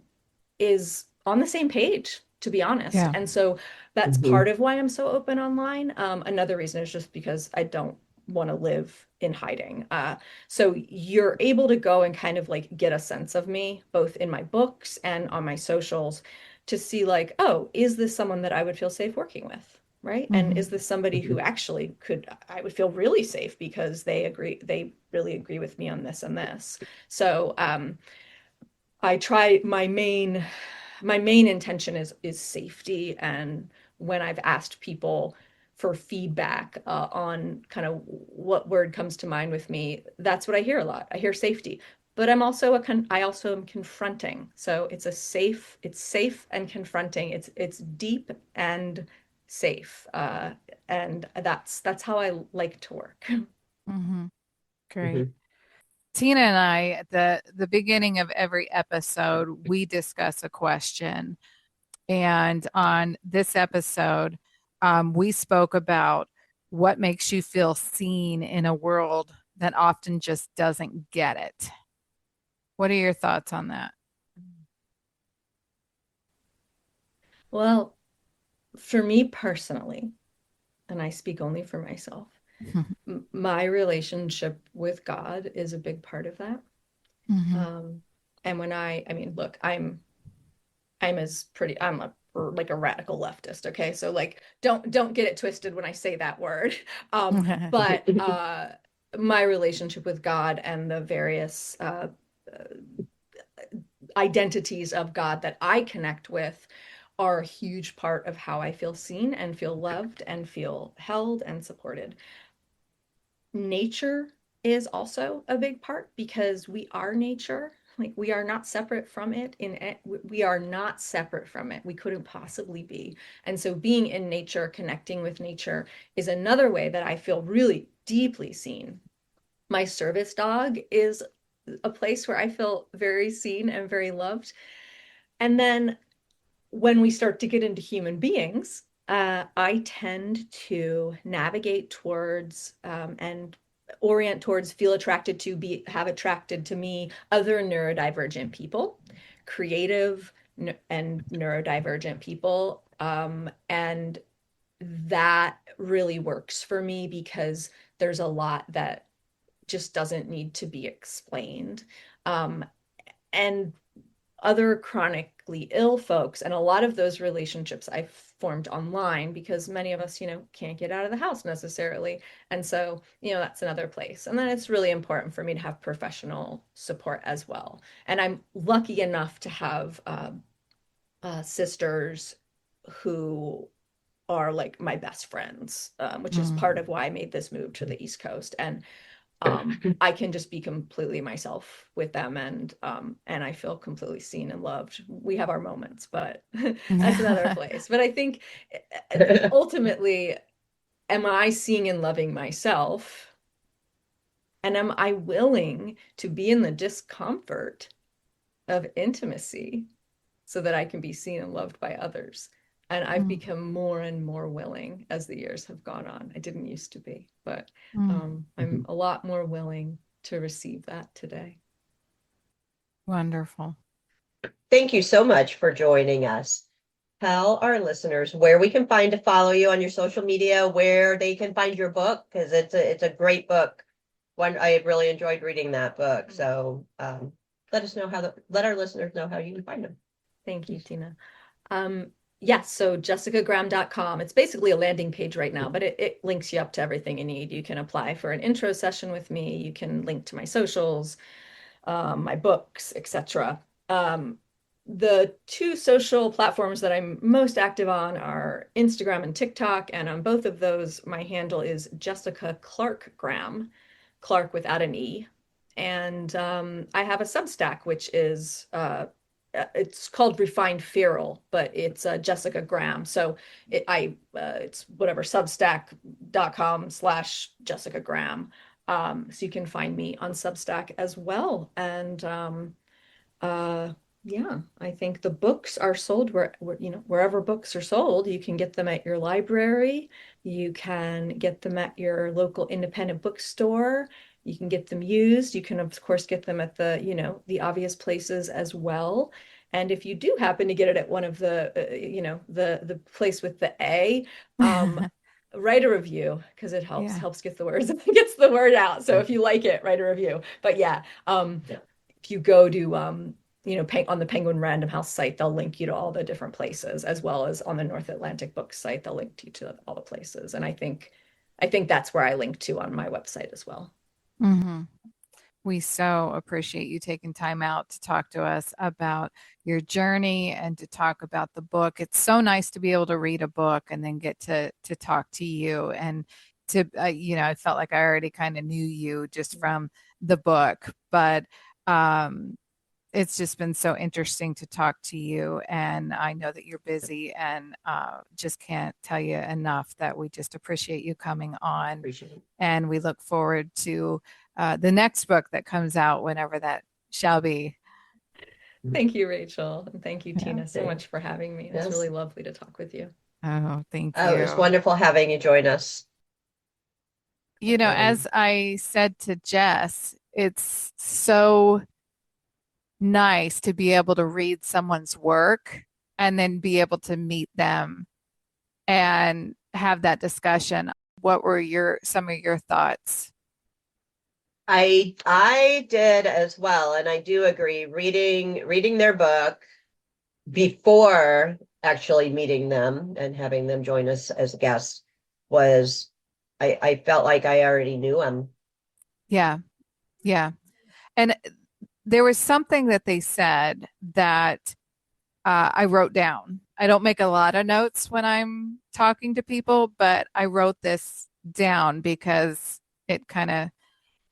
is on the same page, to be honest. Yeah. And so that's part Mhm. of why I'm so open online. Another reason is just because I don't want to live in hiding. So you're able to go and kind of like get a sense of me, both in my books and on my socials, to see like, oh, is this someone that I would feel safe working with? Right. And Hmm. is this somebody who Mhm. actually could, I would feel really safe because they really agree with me on this and this. So, I try my main intention is safety. And when I've asked people for feedback on kind of what word comes to mind with me, that's what I hear a lot. I hear safety, but I also am confronting. So it's safe and confronting. It's deep and safe, and that's how I like to work. Hmm. Great. Mhm. Tina and I, at the beginning of every episode, we discuss a question. And on this episode, we spoke about what makes you feel seen in a world that often just doesn't get it. What are your thoughts on that? Well, for me personally, and I speak only for myself, my relationship with God is a big part of that. Hmm. Um, and I mean, look, I'm like a radical leftist. Okay. So like, don't get it twisted when I say that word. But my relationship with God and the various identities of God that I connect with are a huge part of how I feel seen and feel loved and feel held and supported. Nature is also a big part because we are nature. Like we are not separate from it we are not separate from it. We couldn't possibly be. And so being in nature, connecting with nature is another way that I feel really deeply seen. My service dog is a place where I feel very seen and very loved. And then when we start to get into human beings, I tend to navigate towards and orient towards, feel attracted to, have attracted to me other neurodivergent people, creative and neurodivergent people. And that really works for me because there's a lot that just doesn't need to be explained. Um, and other chronically ill folks, and a lot of those relationships I've formed online because many of us, can't get out of the house necessarily. And so, that's another place. And then it's really important for me to have professional support as well. And I'm lucky enough to have sisters who are like my best friends, which is part of why I made this move to the East Coast. And I can just be completely myself with them, and I feel completely seen and loved. We have our moments, but that's another place. But I think ultimately, am I seeing and loving myself? And am I willing to be in the discomfort of intimacy so that I can be seen and loved by others? And I've become more and more willing as the years have gone on. I didn't used to be, but I'm Mhm. a lot more willing to receive that today. Wonderful. Thank you so much for joining us. Tell our listeners where we can find to follow you on your social media, where they can find your book, because it's a great book. One I really enjoyed reading that book. So let our listeners know how you can find them. Thank you, Tina. Um, yes, so jessicagraham.com. It's basically a landing page right now, but it links you up to everything you need. You can apply for an intro session with me. You can link to my socials, my books, etc. The two social platforms that I'm most active on are Instagram and TikTok, and on both of those, my handle is Jessica Clark Graham, Clark without an E. And I have a Substack, which is it's called Refined Feral, but it's Jessica Graham. So it's whatever, substack.com/Jessica Graham. So you can find me on Substack as well. And uh, yeah, I think the books are sold wherever books are sold. You can get them at your library. You can get them at your local independent bookstore. You can get them used. You can, of course, get them at the obvious places as well. And if you do happen to get it at one of the place with the A, write a review because it helps Yeah. helps get the words gets the word out. So if you like it, write a review. But yeah, if you go to on the Penguin Random House site, they'll link you to all the different places, as well as on the North Atlantic Book site, they'll link you to all the places. And I think that's where I link to on my website as well. Hmm. We so appreciate you taking time out to talk to us about your journey and to talk about the book. It's so nice to be able to read a book and then get to talk to you and to I felt like I already kind of knew you just from the book, but um it's just been so interesting to talk to you. And I know that you're busy and just can't tell you enough that we just appreciate you coming on. Appreciate it. And we look forward to the next book that comes out, whenever that shall be. Thank you, Rachel. And thank you, Yeah. Tina, so much for having me. It's Yes. really lovely to talk with you. Oh, thank Oh, it was you. wonderful having you join us. As I said to Jess, it's so nice to be able to read someone's work and then be able to meet them and have that discussion. What were some of your thoughts? I did as well, and I do agree. Reading their book before actually meeting them and having them join us as guests was I felt like I already knew them. Yeah, yeah. And there was something that they said that I wrote down. I don't make a lot of notes when I'm talking to people, but I wrote this down because it kind of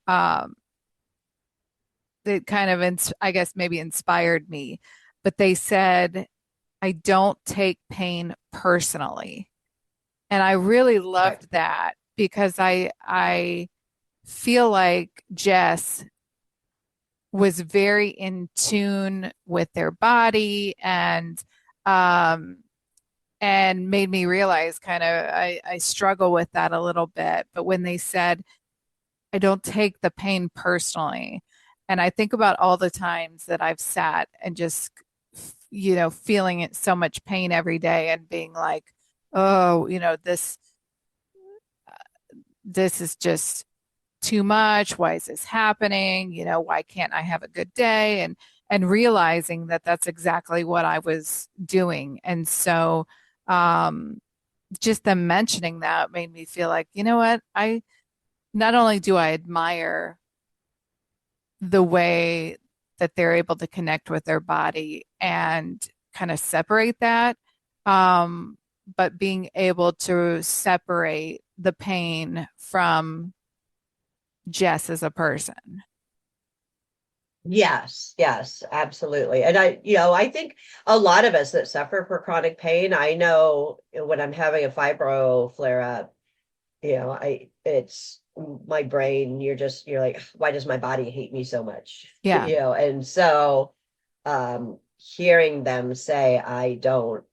um, I guess maybe inspired me. But they said, I don't take pain personally. And I really Right. loved that because I feel like Jess was very in tune with their body um and made me realize kind of I struggle with that a little bit. But when they said, I don't take the pain personally, and I think about all the times that I've sat and just feeling it so much pain every day and being like, oh, this is just too much. Why is this happening? Why can't I have a good day? And realizing that that's exactly what I was doing. And so um just them mentioning that made me feel like, you know what? I not only do I admire the way that they're able to connect with their body and kind of separate that, but being able to separate the pain from Jess as a person. Yes, absolutely. And I think a lot of us that suffer for chronic pain, I know when I'm having a fibro flare up, it's my brain, you're like, why does my body hate me so much? Yeah. And so hearing them say I don't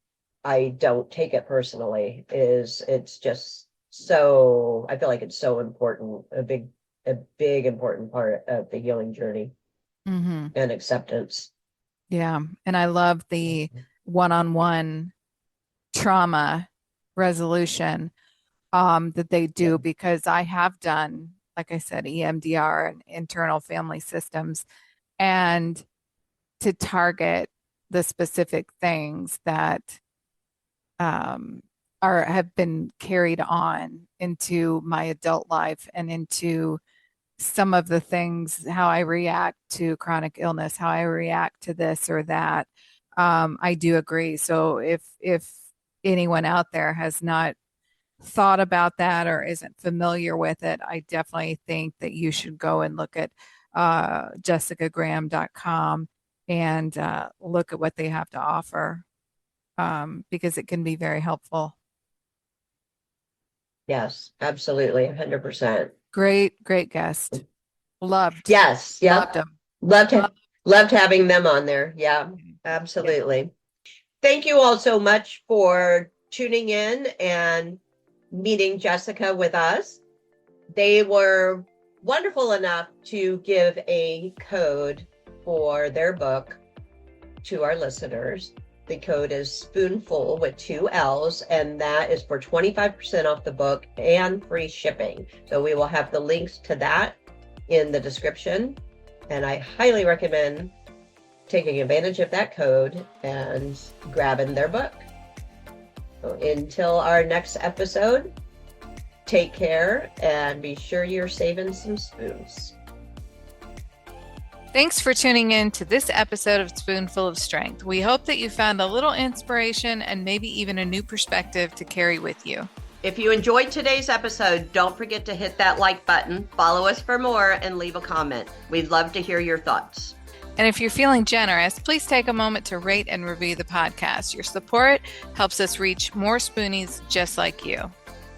take it personally it's just so I feel like it's so important, a big important part of the healing journey Hmm. and acceptance. Yeah. And I love the one-on-one trauma resolution that they Yeah. do, because I have done, like I said, EMDR and internal family systems, and to target the specific things that um, have been carried on into my adult life and into some of the things, how I react to chronic illness, how I react to this or that. I do agree. So if anyone out there has not thought about that or isn't familiar with it, I definitely think that you should go and look at jessicagraham.com and look at what they have to offer, because it can be very helpful. Yes, absolutely, 100%. Great, great guest. Loved, Yes, loved yep. them. Loved Loved loved having them on there. Yeah, them. Yeah. absolutely. Thank you all so much for tuning in and meeting Jessica with us. They were wonderful enough to give a code for their book to our listeners. The code is Spoonful with 2 L's, and that is for 25% off the book and free shipping. So we will have the links to that in the description, and I highly recommend taking advantage of that code and grabbing their book. So until our next episode, take care and be sure you're saving some spoons. Thanks for tuning in to this episode of Spoonful of Strength. We hope that you found a little inspiration and maybe even a new perspective to carry with you. If you enjoyed today's episode, don't forget to hit that like button, follow us for more, and leave a comment. We'd love to hear your thoughts. And if you're feeling generous, please take a moment to rate and review the podcast. Your support helps us reach more Spoonies just like you.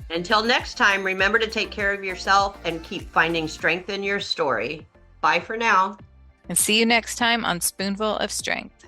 Until next time, remember to take care of yourself and keep finding strength in your story. Bye for now. And see you next time on Spoonful of Strength.